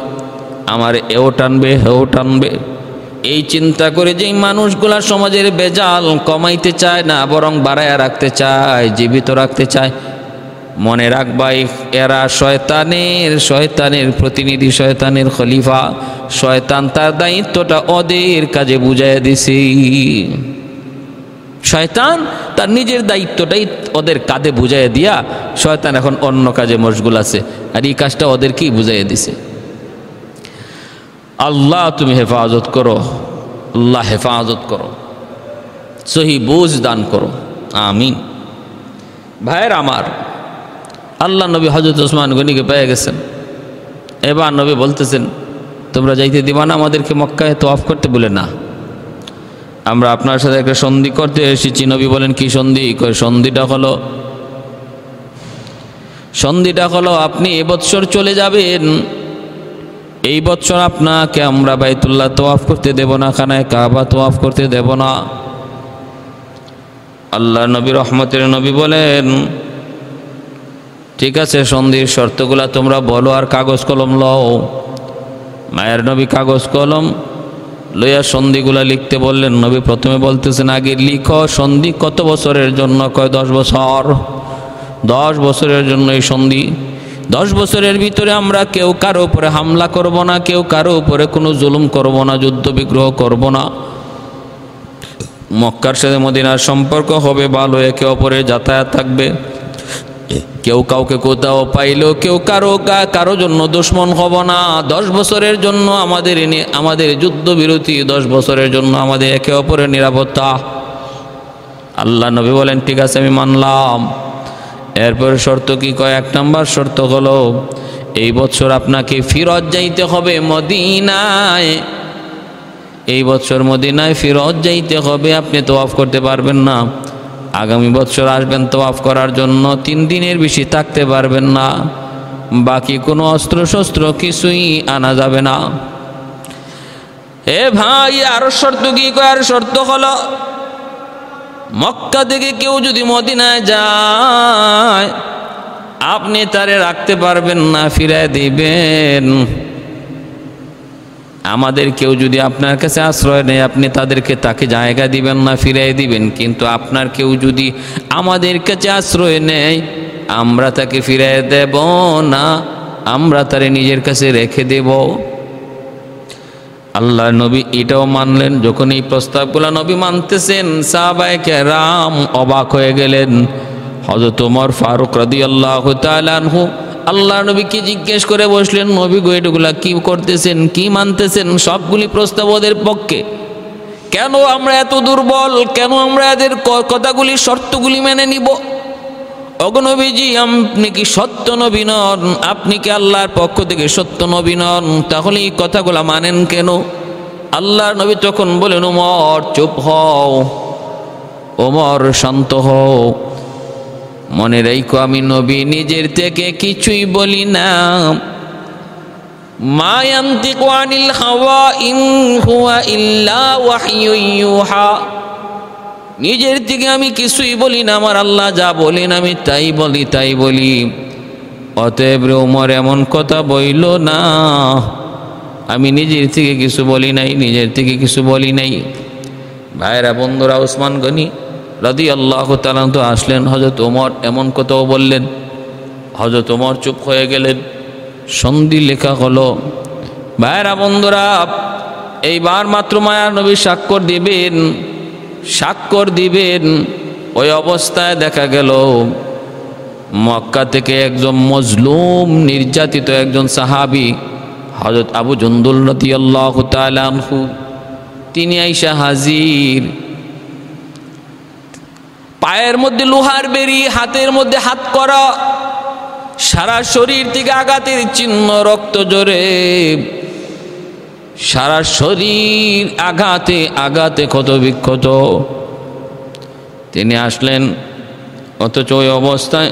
আমার এও টানবে হেও টানবে। এই চিন্তা করে যে মানুষগুলা সমাজের বেজাল কমাইতে চায় না, বরং বাড়ায়া রাখতে চায়, জীবিত রাখতে চায়। মনে রাখবাই, এরা শয়তানের প্রতিনিধি, শয়তানের খলিফা। শয়তান তার দায়িত্বটা ওদের কাজে বুঝাইয়া দিছে। শয়তান তার নিজের দায়িত্বটাই ওদের কাঁধে বুঝাইয়া দিয়া শয়তান এখন অন্য কাজে মশগুল আছে, আর এই কাজটা ওদেরকেই বুঝাইয়া দিছে। আল্লাহ তুমি হেফাজত করো, আল্লাহ হেফাজত করো, সহি বুঝ দান করো, আমিন। ভাইয়ের আমার, আল্লাহ নবী হযরত ওসমান গনিকে পেয়ে গেছেন। এবার নবী বলতেছেন, তোমরা যাইতে দিবা না আমাদেরকে মক্কায় তওয়াফ করতে? বলে না, আমরা আপনার সাথে একটা সন্ধি করতে এসেছি। নবী বলেন, কি সন্ধি? সন্ধিটা হলো আপনি এবছর চলে যাবেন, এই বছর আপনাকে আমরা বাইতুল্লাহ তওয়াফ করতে দেব না, খানায় কাবা তওয়াফ করতে দেব না। আল্লাহ নবী রহমতের নবী বলেন, ঠিক আছে, সন্ধির শর্তগুলা তোমরা বলো আর কাগজ কলম লও। মায়ের নবী কাগজ কলম লইয়া সন্ধিগুলা লিখতে বললেন। নবী প্রথমে বলতেছেন, আগে লিখো সন্ধি কত বছরের জন্য? কয় 10 বছর। 10 বছরের জন্য এই সন্ধি। 10 বছরের ভিতরে আমরা কেউ কারো উপরে হামলা করব না, কেউ কারো উপরে কোনো জুলুম করব না, যুদ্ধ বিগ্রহ করব না। মক্কার সাথে মদিনার সম্পর্ক হবে ভালো, একে অপরের যাতায়াত থাকবে, কেউ কাউকে কোথাও পাইলেও কেউ কারো জন্য দুশ্মন হব না। 10 বছরের জন্য আমাদের যুদ্ধবিরতি, 10 বছরের জন্য আমাদের একে অপরের নিরাপত্তা। আল্লাহ নবী বলেন, ঠিক আছে, আমি মানলাম। এরপরে শর্ত কি? কয় 1 নম্বর শর্ত হলো, এই বছর আপনাকে ফিরত যাইতে হবে মদিনায়। এই বছর মদিনায় ফিরত যাইতে হবে, আপনি তওয়াফ করতে পারবেন না। আগামী বছর আসবেন তওয়াফ করার জন্য, 3 দিনের বেশি থাকতে পারবেন না। বাকি কোনো অস্ত্র শস্ত্র কিছুই আনা যাবে না। এ ভাই, আরো শর্ত কি? কয় আর শর্ত হলো, মক্কা থেকে কেউ যদি মদিনায় যায়, আপনি তারে রাখতে পারবেন না, ফিরায় দিবেন। আমাদের কেউ যদি আপনার কাছে আশ্রয় নেয়, আপনি তাকে জায়গা দিবেন না, ফিরাই দিবেন। কিন্তু আপনার কেউ যদি আমাদের কাছে আশ্রয় নেয়, আমরা তাকে ফিরাই দেব না, আমরা তারে নিজের কাছে রেখে দেব। আল্লাহ নবী এটাও মানলেন। যখন এই প্রস্তাবগুলো নবী মানতেছেন, সাহাবায়ে কেরাম অবাক হয়ে গেলেন। হযরত ওমর ফারুক রাদিয়াল্লাহু তাআলা আনহু আল্লাহ নবীকে জিজ্ঞেস করে বসলেন, নবী গো, এগুলা কি করতেছেন, কি মানতেছেন? সবগুলি প্রস্তাব ওদের পক্ষে। কেন আমরা এত দুর্বল? কেন আমরা এদের কথাগুলি, শর্তগুলি মেনে নিব? ওগো নবীজি, আপনি কি সত্য নবী নন? আপনি কি আল্লাহর পক্ষ থেকে সত্য নবী নন? তাহলে এই কথাগুলা মানেন কেন? আল্লাহর নবী তখন বলেন, ওমর চুপ হও, ওমর শান্ত হও, মনে রাখো আমি নবী নিজের থেকে কিছুই বলি না। মা ইয়ানতিকু আনিল হাওয়া ইন হুয়া ইল্লা ওয়াহয়ুন ইউহা। নিজের থেকে আমি কিছুই বলি না, আমার আল্লাহ যা বলেন আমি তাই বলি। অতএব ওমর এমন কথা বইল না, আমি নিজের থেকে কিছু বলি নাই। ভাইরা বন্ধুরা, ওসমান গনি রাদিয়াল্লাহু তাআলা তো আসলেন, হযরত ওমর এমন কথাও বললেন। হযরত ওমর চুপ হয়ে গেলেন। সন্ধি লেখা হলো। ভাইরা বন্ধুরা, এইবার মাত্র মায়ার নবী স্বাক্ষর দিবেন। ওই অবস্থায় দেখা গেল মক্কা থেকে একজন মজলুম, নির্যাতিত একজন সাহাবী, হযরত আবু জুন্দুল রাদিয়াল্লাহু তাআলা আনহু, তিনি আইসা হাজির। পায়ের মধ্যে লোহার বেরি, হাতের মধ্যে হাত করা, সারা শরীর থেকে আঘাতের চিহ্ন, রক্ত জোরে, সারা শরীর আঘাতে ক্ষত বিক্ষত। তিনি আসলেন, অথচ ওই অবস্থায়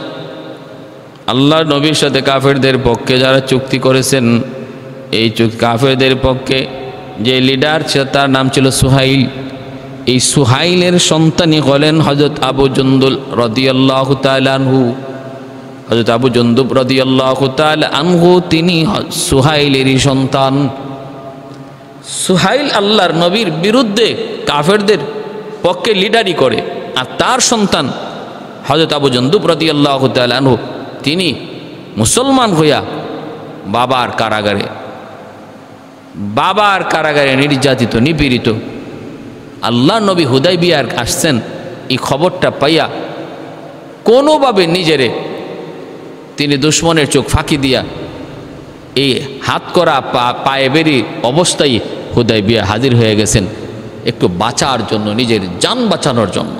আল্লাহ নবীর সাথে কাফেরদের পক্ষে যারা চুক্তি করেছেন, এই কাফেরদের পক্ষে যে লিডার ছিল তার নাম ছিল সুহাইল। এই সুহাইলের সন্তানই হলেন হযরত আবু জুন্দুল রাদিয়াল্লাহু তাআলা আনহু। হযরত আবু জুন্দুব রাদিয়াল্লাহু তাআলা আনহু তিনি সুহাইলেরই সন্তান। সুহাইল আল্লাহর নবীর বিরুদ্ধে কাফেরদের পক্ষে লিডারি করে, আর তার সন্তান হযরত আবু জুন্দুব রাদিয়াল্লাহু তাআলা আনহু তিনি মুসলমান হইয়া বাবার কারাগারে নির্যাতিত, নিপীড়িত। আল্লাহ নবী হুদাইবিয়ার আসছেন, এই খবরটা পাইয়া কোনোভাবে নিজেরে তিনি দুশ্মনের চোখ ফাঁকি দিয়া এই হাত করা পায়ে বেরি অবস্থায় হুদায়বিয়া হাজির হয়ে গেছেন একটু বাঁচার জন্য, নিজের জান বাঁচানোর জন্য।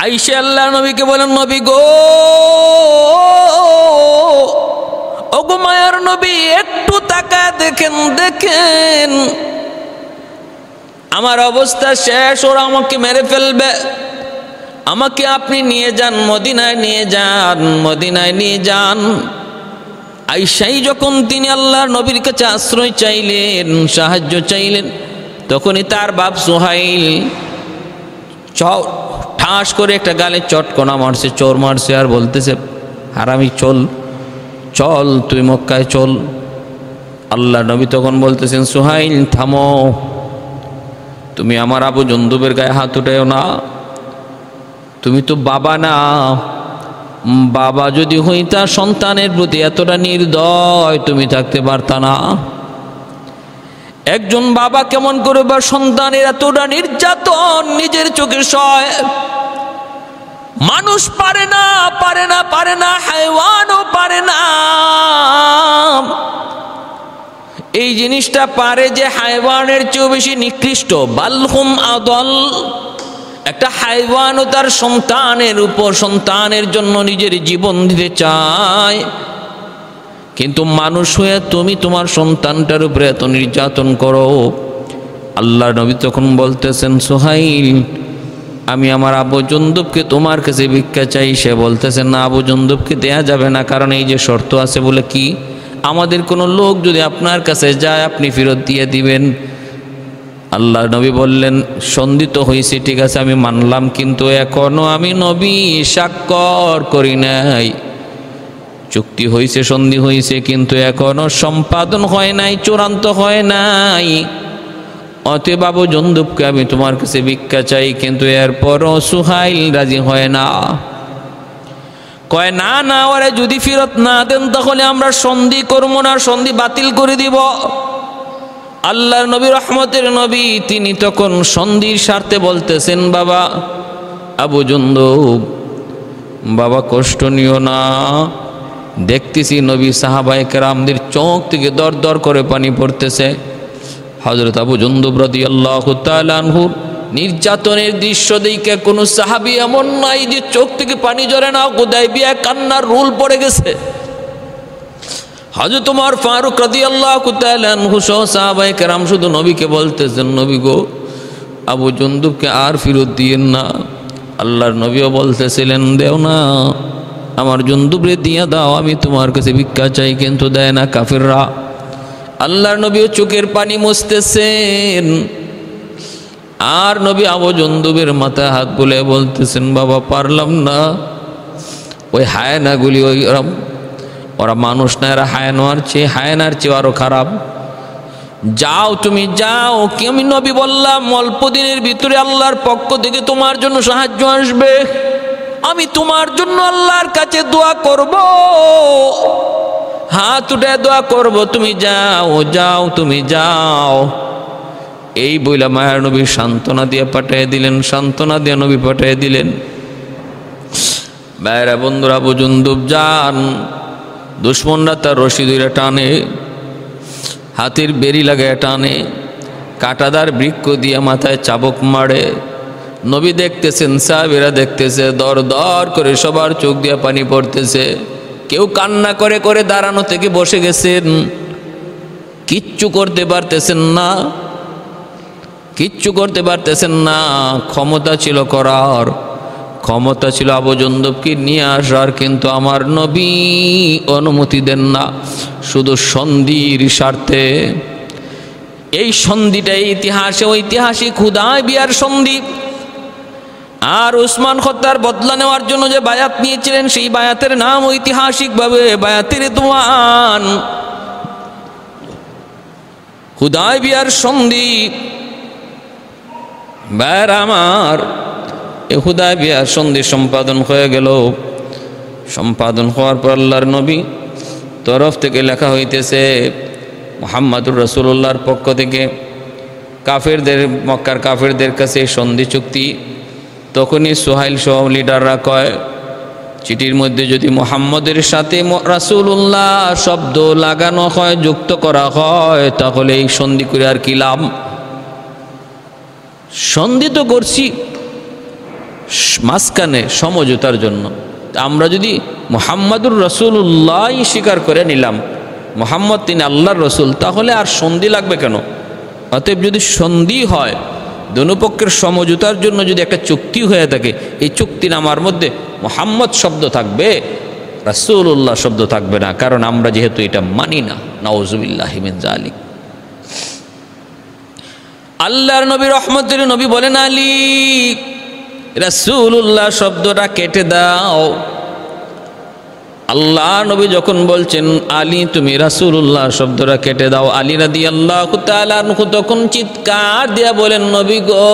আইসা আল্লাহ নবীকে বলেন, নবী গো, ওগো মায়ার নবী, একটু তাকায় দেখেন, দেখেন আমার অবস্থা শেষ, ওরা আমাকে মেরে ফেলবে, আমাকে আপনি নিয়ে যান, মদিনায় নিয়ে যান, মদিনায় নিয়ে যান। আইসাই যখন তিনি আল্লাহর নবীর কাছে আশ্রয় চাইলেন, সাহায্য চাইলেন, তখনই তার বাপ সুহাইল ঠাস করে একটা গালে চটকনা মারছে, চোর মারছে, আর বলতেছে, হারামি চল চল, তুই মক্কায় চল। আল্লাহ নবী তখন বলতেছেন, সুহাইল থামো, তুমি আমার আবু জন্দুবের গায়ে হাত উঠাও না, তুমি তো বাবা না, বাবা যদি হইতা সন্তানের প্রতি এতটা নির্দয় তুমি থাকতে পারতা না। একজন বাবা কেমন করে বা সন্তানের এতটা নির্যাতন নিজের চোখে সয়? মানুষ পারে না, পারে না, পারে না, হায়ওয়ানও পারে না। এই জিনিসটা পারে যে হায়ওয়ানের চেয়েও বেশি নিকৃষ্ট, বালহুম আদল। একটা হায়ওয়ানও তার সন্তানের উপর, সন্তানের জন্য নিজের জীবন দিতে চায়, কিন্তু মানুষ হয়ে তুমি তোমার সন্তানটার উপরে এত নির্যাতন করো। আল্লাহর নবী তখন বলতেছেন, সুহাইল আমি আমার আবু জন্দুবকে তোমার কাছে ভিক্ষা চাই। সে বলতেছেন, না, আবু জন্দুবকে দেয়া যাবে না, কারণ এই যে শর্ত আছে। বলে কি? আমাদের কোনো লোক যদি আপনার কাছে যায় আপনি ফেরত দিয়ে দিবেন। আল্লাহ নবী বললেন, সন্ধি তো হয়েছে, ঠিক আছে আমি মানলাম, কিন্তু এখনো আমি নবী স্বাক্ষর করি নাই। চুক্তি হয়েছে, সন্ধি হয়েছে, কিন্তু এখনো সম্পাদন হয় নাই, চূড়ান্ত হয় নাই। অতএব আবু জন্দুবকে আমি তোমার কাছে ভিক্ষা চাই। কিন্তু এরপরও সুহাইল রাজি হয় না, কয় না না, ওরে যদি ফেরত না দেন তাহলে আমরা সন্ধি করবো না, সন্ধি বাতিল করে দিব। আল্লাহর নবী, রহমতের নবী, তিনি তখন সন্ধির স্বার্থে বলতেছেন, বাবা আবু জন্দুব, বাবা কষ্ট নিও না। দেখতেছি নবী সাহাবায়ে কেরামদের চোখ থেকে দর দর করে পানি পড়তেছে। হযরত আবু জন্দুব রাদিয়াল্লাহু তাআলা আনহুর নির্যাতনের দৃশ্য দেখে কোনো সাহাবী এমন নাই যে চোখ থেকে পানি ঝরে না, হুদায়বিয়া কান্নার রুল পড়ে গেছে। হযরত ওমর ফারুক রাদিয়াল্লাহু তাআলা আনহু সহ সাহাবায়ে কেরাম শুধু নবীকে বলতেছেন, নবী গো, আবু জন্দুবকে আর ফেরত দিয়েন না। আল্লাহর নবীও বলতেছিলেন, দেও না, আমার জন্দুবরে দিয়া দাও, আমি তোমার কাছে ভিক্ষা চাই, কিন্তু দেয় না কাফেররা। আল্লাহর নবীও চোখের পানি মুছতেছেন, আর নবী আবু জন্দুবের মাথায় হাত বুলিয়ে বলতেছেন, বাবা পারলাম না। ওই হায়নাগুলি, ওরা মানুষ না, এরা হায়নার চেয়ে আরো খারাপ। যাও, তুমি যাও। কি আমি নবী বললাম, অল্প দিনের ভিতরে আল্লাহর পক্ষ থেকে তোমার জন্য সাহায্য আসবে, আমি তোমার জন্য আল্লাহর কাছে দোয়া করব, হাত উঠে দোয়া করব, তুমি যাও, যাও, তুমি যাও। এই বইলা মায়ার নবী সান্ত্বনা দিয়ে পাঠিয়ে দিলেন, সান্ত্বনা দিয়ে নবী পাঠিয়ে দিলেন। ভাইরা বন্ধুরা, আবু জন্দুব যান, দুশ্মনরা তার রশি ধরে টানে, হাতের বেরি লাগায় টানে, কাঁটাদার বৃক্ষ দিয়ে মাথায় চাবুক মারে। নবী দেখতেছেন, সাহাবীরা দেখতেছে, দর দর করে সবার চোখ দিয়ে পানি পড়তেছে। কেউ কান্না করে করে দাঁড়ানো থেকে বসে গেছেন, কিচ্ছু করতে পারতেছেন না, কিচ্ছু করতে পারতেছেন না। ক্ষমতা ছিল করার, ক্ষমতা ছিল আবু জন্দুবকে নিয়ে আসার, কিন্তু আমার নবী অনুমতি দেন না, শুধু সন্ধির স্বার্থে। এই সন্ধিটা ইতিহাসে ঐতিহাসিক হুদায়বিয়ার সন্ধি। আর উসমান খত্তার বদলা নেওয়ার জন্য যে বায়াত নিয়েছিলেন, সেই বায়াতের নাম ঐতিহাসিকভাবে বায়াতের রিদওয়ান। হুদায়বিয়ার সন্ধি। ভাইরা আমার, এই হুদায়বিয়ার সন্ধি সম্পাদন হয়ে গেল। সম্পাদন হওয়ার পর আল্লাহর নবী তরফ থেকে লেখা হইতেছে, মুহাম্মাদুর রাসূলুল্লাহর পক্ষ থেকে কাফেরদের, মক্কার কাফেরদের কাছে সন্ধি চুক্তি। তখনই সুহাইল সহ লিডাররা কয়, চিঠির মধ্যে যদি মুহাম্মদের সাথে রাসূলুল্লাহ শব্দ লাগানো হয়, যুক্ত করা হয়, তাহলে এই সন্ধি করে আর কি লাভ? সন্ধি তো করছি মাঝখানে সমঝোতার জন্য। আমরা যদি মুহাম্মাদুর রাসূলুল্লাহ স্বীকার করে নিলাম, মুহাম্মদ তিনি আল্লাহর রসুল, তাহলে আর সন্ধি লাগবে কেন? অতএব যদি সন্ধি হয়, দোনোপক্ষের সমঝোতার জন্য যদি একটা চুক্তি হয়ে থাকে, এই চুক্তিনামার মধ্যে মুহাম্মদ শব্দ থাকবে, রাসূলুল্লাহ শব্দ থাকবে না, কারণ আমরা যেহেতু এটা মানি না। নাউযুবিল্লাহি মিন যালিক। আল্লাহর নবী রহমতের নবী বলেন, আলী রাসূলুল্লাহ শব্দটা কেটে দাও। আল্লাহ নবী যখন বলছেন আলী তুমি রাসূলুল্লাহ শব্দটা কেটে দাও, আলী রাদিয়াল্লাহু তাআলা আনহু তখন চিৎকার দিয়া বলেন, নবী গো,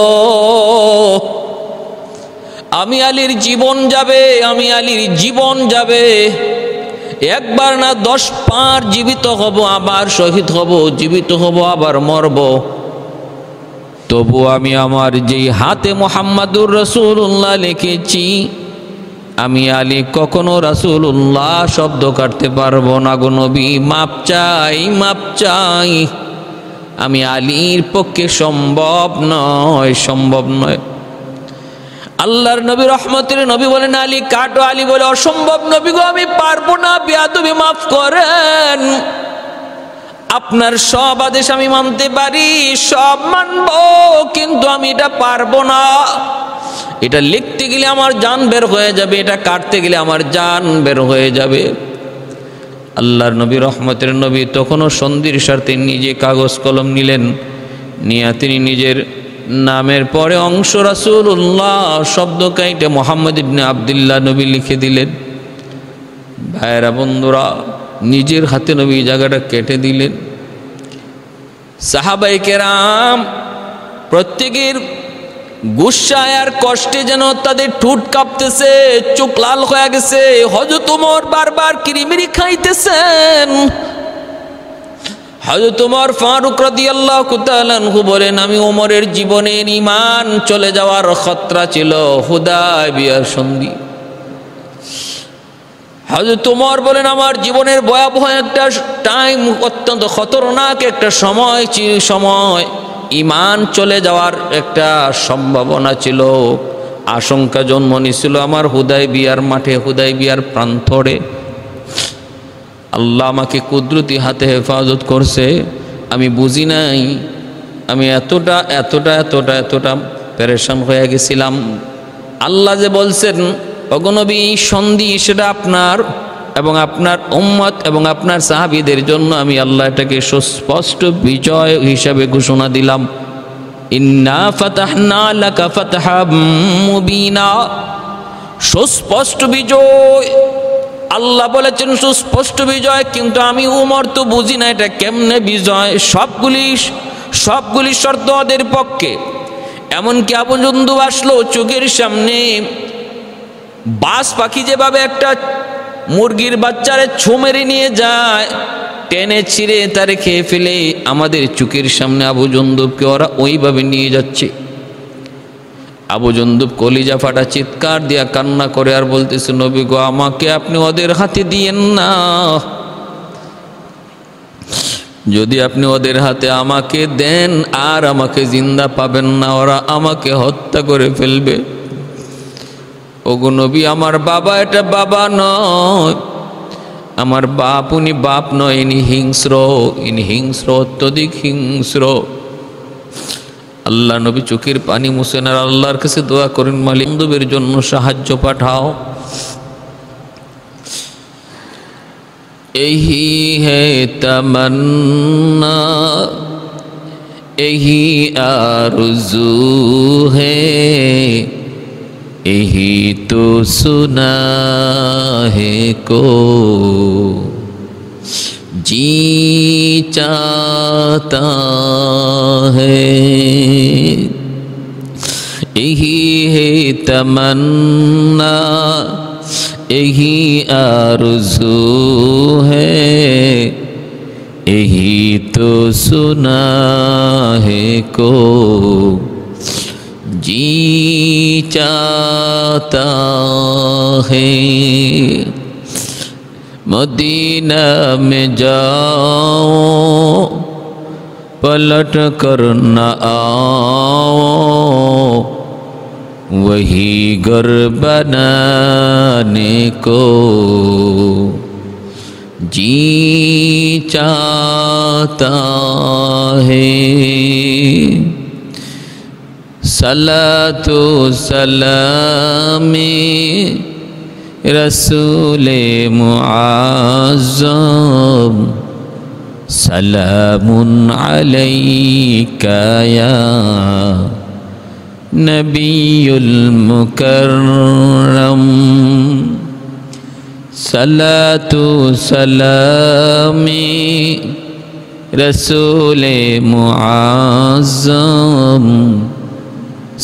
আমি আলীর জীবন যাবে, আমি আলীর জীবন যাবে। একবার না 10 বার জীবিত হব, আবার শহীদ হব, জীবিত হব, আবার মরব, তবু আমি আমার যেই হাতে মুহাম্মাদুর রাসূলুল্লাহ লিখেছি, আমি আলী কখনো রাসূলুল্লাহ শব্দ কাটতে পারবো না গো নবী, মাপ চাই, মাপ চাই। আমি আলীর পক্ষে সম্ভব নয়, সম্ভব নয়। আল্লাহর নবী রহমতের নবী বলেন, আলী কাটো। আলী বলে, অসম্ভব নবী গো, আমি পারবো না, বেয়াদবি মাফ করেন। আপনার সব আদেশ আমি মানতে পারি, সব মানব, কিন্তু আমি এটা পারবো না। এটা লিখতে গেলে আমার জান বের হয়ে যাবে, এটা কাটতে গেলে আমার জান বের হয়ে যাবে। আল্লাহর নবী রহমতের নবী তখনও সন্ধির স্বার্থে নিজে কাগজ কলম নিলেন, নিয়ে তিনি নিজের নামের পরে অংশ রাসূলুল্লাহ শব্দ কাইটে মুহাম্মদ ইবনে আবদুল্লাহ নবী লিখে দিলেন। ভাইরা বন্ধুরা, নিজের হাতে নবী জায়গাটা কেটে দিলেন। সাহাবায়ে কেরাম প্রত্যেকের গুসায় আর কষ্টে যেন তাদের ঠোঁট কাঁপতেছে, চোখ লাল হয়ে গেছে। হযরত ওমর বারবার কিরিমিরি খাইতেছেন। হযরত ওমর ফারুক রাদিয়াল্লাহু তাআলা আনহু বলেন, আমি ওমরের জীবনের ঈমান চলে যাওয়ার খতরা ছিল হুদায়বিয়ার সন্ধি। হযরত ওমর বলেন, আমার জীবনের ভয়াবহ একটা টাইম, অত্যন্ত খতরনাক একটা সময়, ঈমান চলে যাওয়ার একটা সম্ভাবনা ছিল, আশঙ্কা জন্ম নিছিল আমার হুদায়বিয়ার মাঠে, হুদায়বিয়ার প্রান্তরে। আল্লাহ আমাকে কুদরতি হাতে হেফাজত করছে, আমি বুঝি নাই, আমি এতটা এতটা এতটা এতটা পেরেশান হয়ে গেছিলাম। আল্লাহ যে বলছেন, ওগো নবী, সন্ধি সেটা আপনার এবং আপনার উম্মত এবং আপনার সাহাবীদের জন্য আমি আল্লাহ এটাকে সুস্পষ্ট বিজয় হিসাবে ঘোষণা দিলাম। ইন্না ফাতাহনা লাকা ফাতহাম মুবিনা, সুস্পষ্ট বিজয়। আল্লাহ বলেছেন সুস্পষ্ট বিজয়, কিন্তু আমি উমর তো বুঝি না এটা কেমনে বিজয়। সবগুলি শর্ত ওদের পক্ষে। এমনকি আবু জুন্দুব আসলো চোখের সামনে, বাস পাখি যেভাবে একটা মুরগির বাচ্চারে ছো মেরে নিয়ে যায়, টেনে ছিঁড়ে তারে খেয়ে ফেলে, আমাদের চোখের সামনে আবু জুন্দুবকে ওরা ওইভাবে নিয়ে যাচ্ছে। আবু জুন্দুব কলিজা ফাটা চিৎকার দিয়া কান্না করে আর বলতেছে, নবী গো, আমাকে আপনি ওদের হাতে দিয়েন না। যদি আপনি ওদের হাতে আমাকে দেন, আর আমাকে জিন্দা পাবেন না, ওরা আমাকে হত্যা করে ফেলবে। ওগো নবী, আমার বাবা এটা বাবা নয়, আমার বাপ উনি বাপ নয়, ইনি হিংস্র, অত্যধিক হিংস্র। আল্লাহ নবী চোখের পানি মুছেন আর আল্লাহর কাছে দোয়া করেন, মালিক বন্ধুদের জন্য সাহায্য পাঠাও। यही है तमन्ना, यही आरज़ू है, यही तो सुना है को जी चाहता है। यही है तमन्ना, यही आरज़ू है, यही तो सुना है को जी चाहता है मदीना में जाओ पलट कर न आओ वही घर बनाने को जी चाहता है। सलातो सलामी रसूले मुआज़्ज़म सलामुन अलैका या नबियुल मुकर्रम। सलातु सलामी रसूले मुआज़्ज़म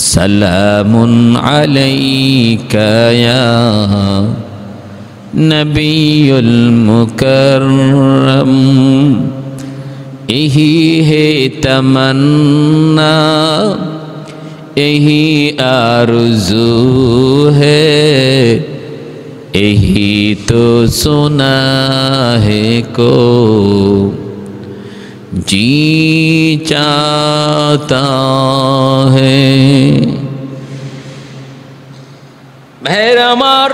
सलामुन अलैका या नबियुल मुकर्रम। यही है तमन्ना यही आरज़ू है यही तो सुना है को जी चाहता है। भाइरा আমার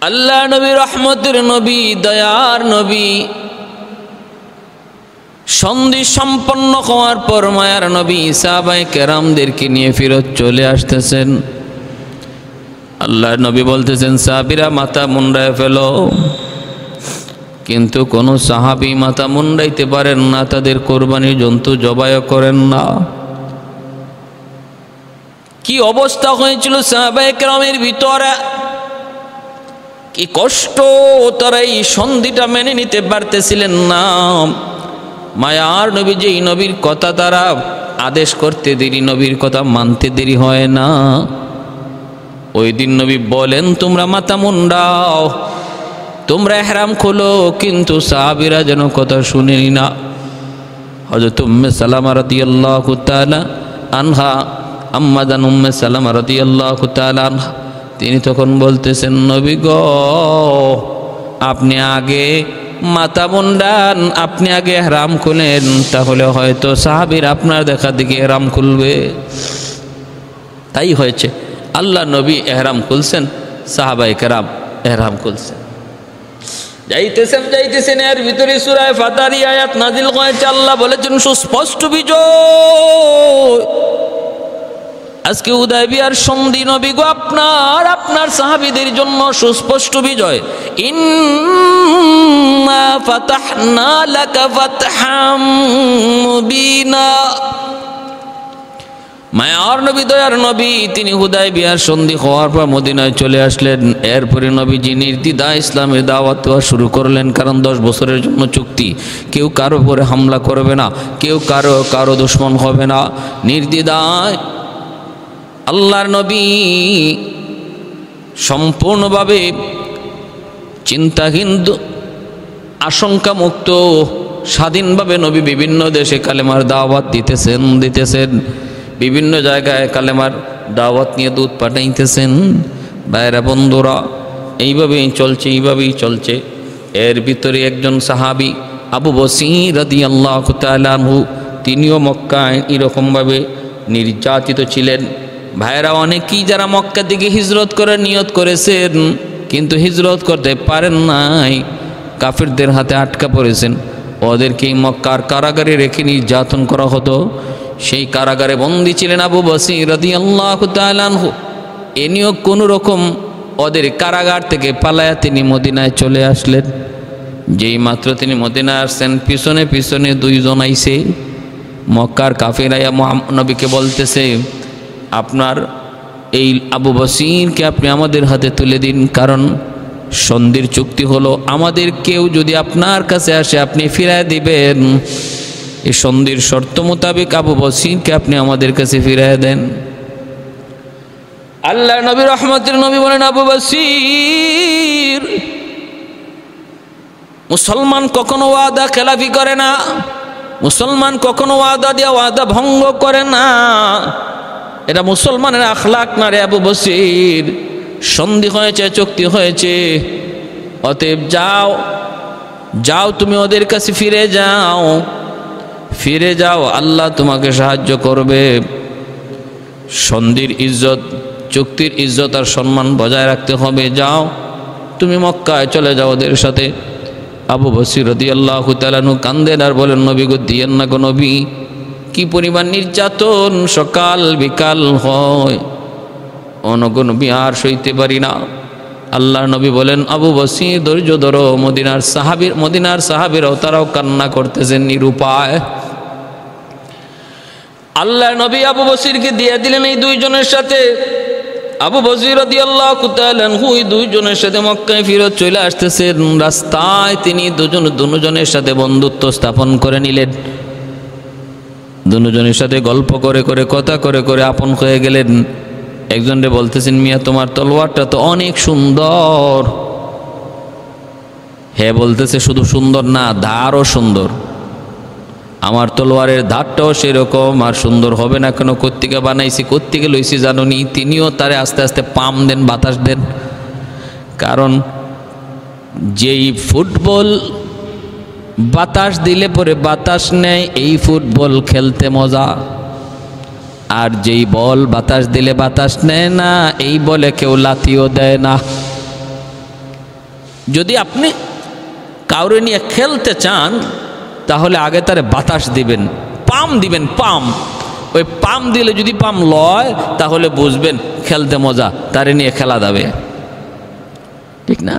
আল্লাহ নবী রহমতের নবী দয়ার নবী সন্ধি সম্পন্ন হওয়ার পর মায়ার নবী সাহাবায়ে কেরামদেরকে নিয়ে ফিরত চলে আসতেছেন। আল্লাহর নবী বলতেছেন সাহাবীরা মাথা মুন্ডায় ফেলো, কিন্তু কোনো সাহাবী মাথা মুন্ডাইতে পারেন না, তাদের কোরবানির জন্তু জবাই করেন না। কি অবস্থা হয়েছিল সাহাবায়ে কেরামের ভিতরে, কি কষ্ট, তারা এই সন্ধিটা মেনে নিতে পারতেছিলেন না। মায়ার নবী যেই নবীর কথা তারা আদেশ করতে দেরি, নবীর কথা মানতে দেরি হয় না। ওই দিন নবী বলেন তোমরা মাথা মুন্ডাও, তোমরা ইহরাম খোলো, কিন্তু সাহাবীরা যেন কথা শুনেনি না। হযরত উম্মে সালামা রাদিয়াল্লাহু তাআলা আনহা, আম্মা জান উম্মে সালামা রাদিয়াল্লাহু তাআলা আনহা, তিনি তখন বলতেছেন নবী গো আপনি আগে মাথা মুন্ডান, আপনি আগে ইহরাম খুলেন, তাহলে হয়তো সাহাবীরা আপনার দেখা দেখি ইহরাম খুলবে। তাই হয়েছে, আল্লাহ নবী ইহরাম খুলছেন, সাহাবায়ে কেরাম ইহরাম খুলছেন। যাইতেছেন এর ভিতরে সূরা ফাতির আয়াত নাজিল হয়েছে। আল্লাহ বলেছেন সুস্পষ্ট বিজয়। আজকে হুদায়বিয়ার সন্ধি নবী গো আপনার সাহাবীদের জন্য সুস্পষ্ট বিজয়। ইন্না ফাতাহনা লাকা ফাতহাম মুবিনা। মায়ার নবী দয়ার নবী তিনি হুদায়বিয়ার সন্ধি হওয়ার পর মদিনায় চলে আসলেন। এরপরে নবীজি নির্দ্বিধায় ইসলামের দাওয়াত দেওয়া শুরু করলেন, কারণ 10 বছরের জন্য চুক্তি, কেউ কারো উপরে হামলা করবে না, কেউ কারো দুশমন হবে না। নির্দ্বিধায় আল্লাহর নবী সম্পূর্ণভাবে চিন্তাহীন আশঙ্কা মুক্ত স্বাধীনভাবে নবী বিভিন্ন দেশে কালেমার দাওয়াত দিতেছেন, বিভিন্ন জায়গায় কালেমার দাওয়াত নিয়ে দূত পাঠাইতেছেন। ভাইরা বন্ধুরা, এইভাবেই চলছে। এর ভিতরে একজন সাহাবী আবু বসীর রাদিয়াল্লাহু তাআলা আনহু, তিনিও মক্কায় এরকমভাবে নির্যাতিত ছিলেন। ভাইরা অনেকেই যারা মক্কা থেকে হিজরত করার নিয়ত করেছেন কিন্তু হিজরত করতে পারেন নাই, কাফিরদের হাতে আটকা পড়েছেন, ওদেরকেই মক্কার কারাগারে রেখে নির্যাতন করা হতো। সেই কারাগারে বন্দী ছিলেন আবু বসীর রাদিয়াল্লাহু তাআলা আনহু। এ নিয়েও কোনো রকম ওদের কারাগার থেকে পালায়া তিনি মদিনায় চলে আসলেন। যেই মাত্র তিনি মদিনায় আসছেন, পিছনে পিছনে 2 জন আইছে। মক্কার কাফিরায়া নবীকে বলতেছে আপনার এই আবু বসীরকে আপনি আমাদের হাতে তুলে দিন, কারণ সন্ধির চুক্তি হলো আমাদের কেউ যদি আপনার কাছে আসে আপনি ফিরায় দিবেন। এই সন্ধির শর্ত মোতাবেক আবু বসীরকে আপনি আমাদের কাছে ফিরায় দেন। আল্লাহ নবী রহমতের নবী বলেন আবু বসীর মুসলমান কখনো ওয়াদা খেলাফি করে না, মুসলমান কখনো ওয়াদা দিয়া ওয়াদা ভঙ্গ করে না, এটা মুসলমানের আখলাক না রে আবু বসির। সন্ধি হয়েছে, চুক্তি হয়েছে, অতএব যাও যাও, তুমি ওদের কাছে ফিরে যাও, ফিরে যাও, আল্লাহ তোমাকে সাহায্য করবে। সন্ধির ইজ্জত, চুক্তির ইজ্জত আর সম্মান বজায় রাখতে হবে। যাও তুমি মক্কায় চলে যাও ওদের সাথে। আবু বসির রাদিয়াল্লাহু তাআলা আনহু কান্দেন আর বলেন, নবী গো দিয়েন না গো নবী, কি পরিমাণ নির্যাতন সকাল বিকাল হয়, অনগো নবী আর সইতে পারি না। আল্লাহর নবী বলেন, আবু বসির ধৈর্য ধরো। মদিনার সাহাবীরাও তারাও কান্না করতেছেন নিরুপায়। আল্লাহর নবী আবু বসিরকে দিয়ে দিলেন এই দুইজনের সাথে। আবু বসির রাদিয়াল্লাহু তাআলা আনহু এই দুইজনের সাথে মক্কায় ফিরত চলে আসতেছেন। রাস্তায় তিনি দুজনের সাথে বন্ধুত্ব স্থাপন করে নিলেন। দুজনের সাথে গল্প করে করে, কথা করে করে আপন হয়ে গেলেন। একজনরে বলতেছেন, মিয়া তোমার তলোয়ারটা তো অনেক সুন্দর। হ্যাঁ বলতেছে, শুধু সুন্দর না, ধারও সুন্দর। আমার তলোয়ারের ধারটাও সেরকম, আর সুন্দর হবে না কেন? কোত্থেকে বানাইছি, কোত্থেকে লইছি জানুনি? তিনিও তারে আস্তে আস্তে পাম দেন, বাতাস দেন। কারণ যেই ফুটবল বাতাস দিলে পরে বাতাস নেয়, এই ফুটবল খেলতে মজা। আর যেই বল বাতাস দিলে বাতাস নেয় না, এই বলে কেউ লাথিও দেয় না। যদি আপনি কাউরে নিয়ে খেলতে চান, তাহলে আগে তারে বাতাস দিবেন, পাম দিবেন, পাম। ওই পাম দিলে যদি পাম লয়, তাহলে বুঝবেন খেলতে মজা, তারে নিয়ে খেলা যাবে, ঠিক না?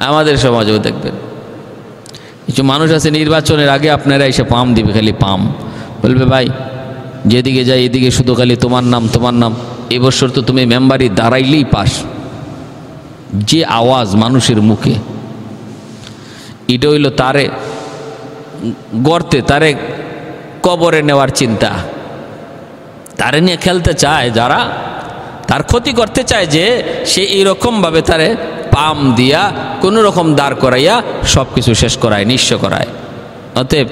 আমাদের সমাজেও দেখবেন কিছু মানুষ আছে, নির্বাচনের আগে আপনারা এসে পাম দিবে, খালি পাম বলবে, ভাই যেদিকে যাই এদিকে শুধু খালি তোমার নাম তোমার নাম, এবছর তো তুমি মেম্বারি দাঁড়াইলেই পাস। যে আওয়াজ মানুষের মুখে, এটা হইল তারে গর্তে, তারে কবরে নেওয়ার চিন্তা। তারে নিয়ে খেলতে চায় যারা, তার ক্ষতি করতে চায়, যে সে এইরকমভাবে তারে পাম দিয়া কোনো রকম দাঁড় করাইয়া সব কিছু শেষ করায়, নিঃস্ব করায়। অতএব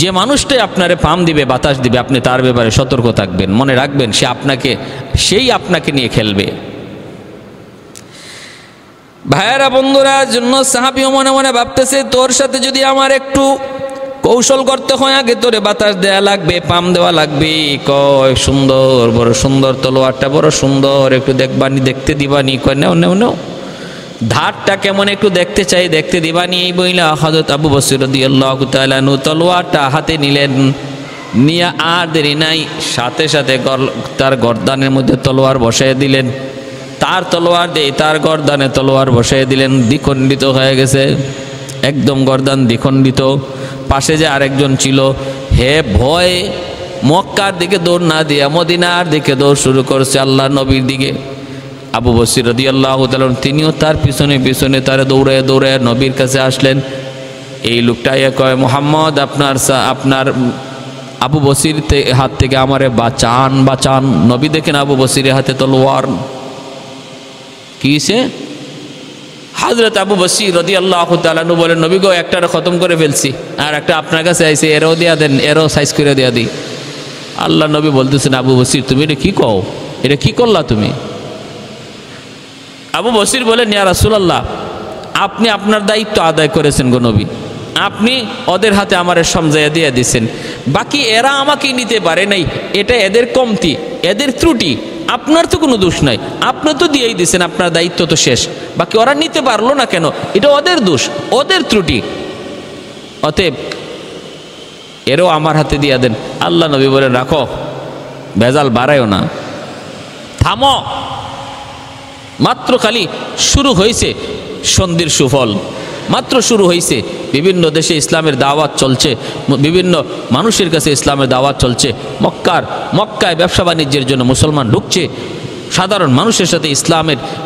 যে মানুষটাই আপনারে পাম দিবে, বাতাস দিবে, আপনি তার ব্যাপারে সতর্ক থাকবেন, মনে রাখবেন সেই আপনাকে নিয়ে খেলবে। ভাইয়েরা বন্ধুরা, জন্য সাহাবীও মনে মনে ভাবতেছে, তোর সাথে যদি আমার একটু কৌশল করতে হয়, আগে তোরে বাতাস দেওয়া লাগবে, পাম দেওয়া লাগবে। কয় সুন্দর, বড় সুন্দর তলোয়ারটা, বড় সুন্দর, একটু দেখবানি, দেখতে দিবানি? কয় নেও নেও নেও, ধারটা কেমন একটু দেখতে চাই, দেখতে দিবানি? এই বইলা হযরত আবু বসর রাদিয়াল্লাহু তাআলা আনহু তলোয়ারটা হাতে নিলেন। নিয়ে আর দেরি নাই, সাথে সাথে তার গর্দানের মধ্যে তলোয়ার বসায় দিলেন। তার তলোয়ার দিয়ে তার গর্দানে তলোয়ার বসায় দিলেন। দ্বিখণ্ডিত হয়ে গেছে, একদম গর্দান দ্বিখণ্ডিত। পাশে যে আরেকজন ছিল, হে ভয়ে মক্কার দিকে দৌড় না দিয়া মদিনার দিকে দৌড় শুরু করছে, আল্লাহ নবীর দিকে। আবু বসর রাদিয়াল্লাহু তাআলা তিনিও তার পিছনে পিছনে তারে দৌড়ায় দৌড়ায় নবীর কাছে আসলেন। এই লোকটা কয়, মুহাম্মদ আপনার আবু বসির হাত থেকে আমারে বাঁচান, বাঁচান। নবী দেখেন আবু বসিরের হাতে তলোয়ার। কিসে? হযরত আবু বসির রাদিয়াল্লাহু তাআলা আনহু বলেন, নবী গো, একটারে খতম করে ফেলছি, আর একটা আপনার কাছে আইছে, এরও দিয়া দেন, এরও সাইজ করে দিয়া দিই। আল্লাহ নবী বলতেছেন, আবু বসির তুমি এটা কি কও, এটা কি করলা তুমি? আবু বসির বলেন, ইয়া রাসূলুল্লাহ, আপনি আপনার দায়িত্ব আদায় করেছেন গো নবী, আপনি ওদের হাতে আমারে সমঝাইয়া দিয়ে দিয়েছেন। বাকি এরা আমাকে নিতে পারে নাই, এটা এদের কমতি, এদের ত্রুটি, আপনার তো কোনো দোষ নাই, আপনি তো দিয়েই দিয়েছেন, আপনার দায়িত্ব তো শেষ। বাকি ওরা নিতে পারলো না কেন, এটা ওদের দোষ, ওদের ত্রুটি। অতএব এরও আমার হাতে দিয়ে দেন। আল্লাহ নবী বলেন, রাখো, ভেজাল বাড়ায়ও না, থামো। মাত্র খালি শুরু হয়েছে সন্ধির সুফল, মাত্র শুরু হয়েছে। বিভিন্ন দেশে ইসলামের দাওয়াত চলছে, বিভিন্ন মানুষের কাছে ইসলামের দাওয়াত চলছে। মক্কায় ব্যবসা বাণিজ্যের জন্য মুসলমান ঢুকছে। সাধারণ মানুষের সাথে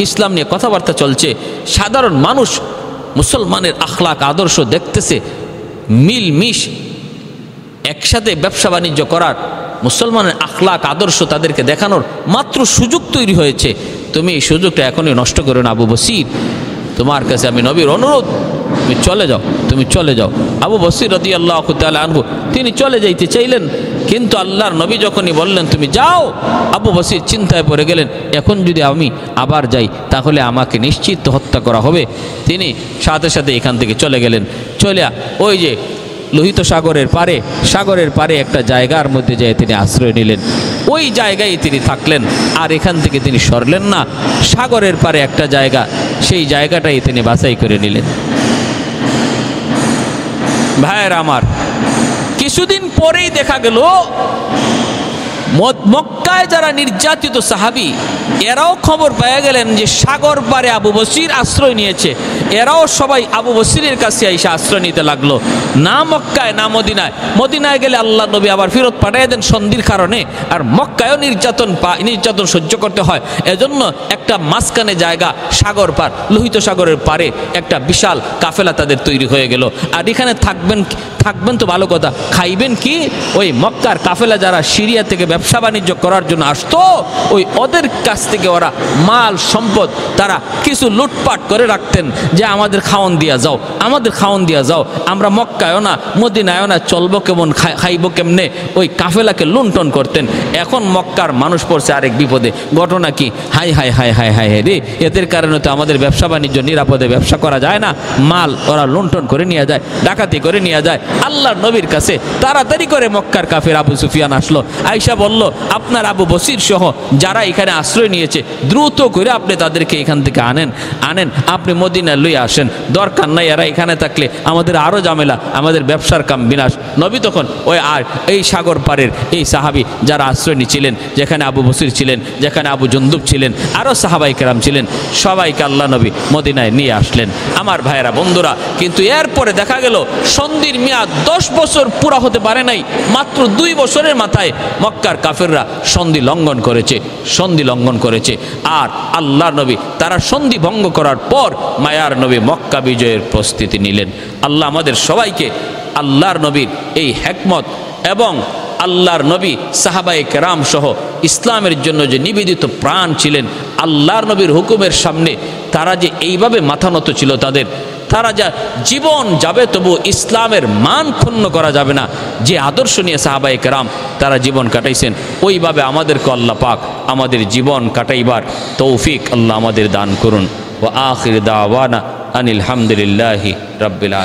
ইসলাম নিয়ে কথাবার্তা চলছে। সাধারণ মানুষ মুসলমানের আখলাক আদর্শ দেখতেছে, মিলমিশ একসাথে ব্যবসা বাণিজ্য করার, মুসলমানের আখলাক আদর্শ তাদেরকে দেখানোর মাত্র সুযোগ তৈরি হয়েছে। তুমি এই সুযোগটা এখনই নষ্ট করো না আবু বসির। তোমার কাছে আমি নবীর অনুরোধ, তুমি চলে যাও, তুমি চলে যাও। আবু বসির রাদিয়াল্লাহু তাআলা আনহু তিনি চলে যাইতে চাইলেন, কিন্তু আল্লাহর নবী যখনই বললেন তুমি যাও, আবু বসির চিন্তায় পড়ে গেলেন, এখন যদি আমি আবার যাই তাহলে আমাকে নিশ্চিত হত্যা করা হবে। তিনি সাথে সাথে এখান থেকে চলে গেলেন। চলে ওই যে লোহিত সাগরের পারে একটা জায়গার মধ্যে যেয়ে তিনি আশ্রয় নিলেন। ওই জায়গায় তিনি থাকলেন, আর এখান থেকে তিনি সরলেন না। সাগরের পারে একটা জায়গা, সেই জায়গাটাই তিনি বাছাই করে নিলেন। ভাইয়ের আমার, কিছুদিন পরেই দেখা গেল মক্কায় যারা নির্যাতিত সাহাবী, এরাও খবর পেয়ে গেলেন যে সাগর পারে আবু বসির আশ্রয় নিয়েছে। এরাও সবাই আবু বসিরের কাছে এসে আশ্রয় নিতে লাগলো, না মক্কায় না মদিনায়। মদিনায় গেলে আল্লাহ নবী আবার ফেরত পাঠিয়ে দেন সন্ধির কারণে, আর মক্কায়ও নির্যাতন সহ্য করতে হয়। এজন্য একটা মাঝখানে জায়গা, সাগর পার, লোহিত সাগরের পারে একটা বিশাল কাফেলা তাদের তৈরি হয়ে গেল। আর এখানে থাকবেন তো ভালো কথা, খাইবেন কি? ওই মক্কার কাফেলা যারা সিরিয়া থেকে ব্যবসা বাণিজ্য করার জন্য আসতো, ওই ওদের কাছ থেকে ওরা মাল সম্পদ তারা কিছু লুটপাট করে রাখতেন, যে আমাদের খাওয়ান দিয়া যাও, আমাদের খাওয়ান দিয়া যাও, আমরা মক্কায়ও না মদিনায়ও না, চলবো কেমন, খাইবো কেমনে, ওই কাফেলাকে লুণ্ঠন করতেন। এখন মক্কার মানুষ পড়ছে আরেক বিপদে। ঘটনা কি? High high high high high high রে, এদের কারণে তো আমাদের ব্যবসা বাণিজ্য নিরাপদে ব্যবসা করা যায় না, মাল ওরা লুণ্ঠন করে নিয়ে যায়, ডাকাতি করে নিয়ে যায়। আল্লাহর নবীর কাছে তাড়াতাড়ি করে মক্কার কাফের আবু সুফিয়ান আসলো, আয়েশা বলল আপনার আবু বসির সহ যারা এখানে আশ্রয় নিয়েছে দ্রুত করে আপনি তাদেরকে এখান থেকে আনেন, আপনি মদিনায় লইয়া আসেন, দরকার নাই এরা এখানে থাকলে আমাদের আরও ঝামেলা, আমাদের ব্যবসার কাম বিনাশ। নবী তখন ওই আর এই সাগর পারের এই সাহাবী যারা আশ্রয় নিয়েছিলেন, যেখানে আবু বসির ছিলেন, যেখানে আবু জুন্দুব ছিলেন, আরও সাহাবাই কেরাম ছিলেন, সবাইকে আল্লাহ নবী মদিনায় নিয়ে আসলেন। আমার ভাইয়েরা বন্ধুরা, কিন্তু এরপরে দেখা গেল সন্ধির মেয়াদ 10 বছর পুরা হতে পারে নাই, মাত্র 2 বছরের মাথায় মক্কার কাফেররা সন্ধি লঙ্ঘন করেছে। আর আল্লাহর নবী তারা সন্ধি ভঙ্গ করার পর মায়ার নবী মক্কা বিজয়ের প্রস্তুতি নিলেন। আল্লাহ আমাদের সবাইকে আল্লাহর নবীর এই হিকমত এবং আল্লাহর নবী সাহাবায়ে কেরাম সহ ইসলামের জন্য যে নিবেদিত প্রাণ ছিলেন, আল্লাহর নবীর হুকুমের সামনে তারা যে এইভাবে মাথা নত ছিল, তারা যা জীবন যাবে তবু ইসলামের মান ক্ষুণ্ণ করা যাবে না, যে আদর্শ নিয়ে সাহাবায়ে কেরাম তারা জীবন কাটাইছেন, ওইভাবে আমাদেরকে আল্লাহ পাক আমাদের জীবন কাটাইবার তৌফিক আল্লাহ আমাদের দান করুন। ওয়া আখির দাওয়ানা আনিল হামদুলিল্লাহি রাব্বিল আলামিন।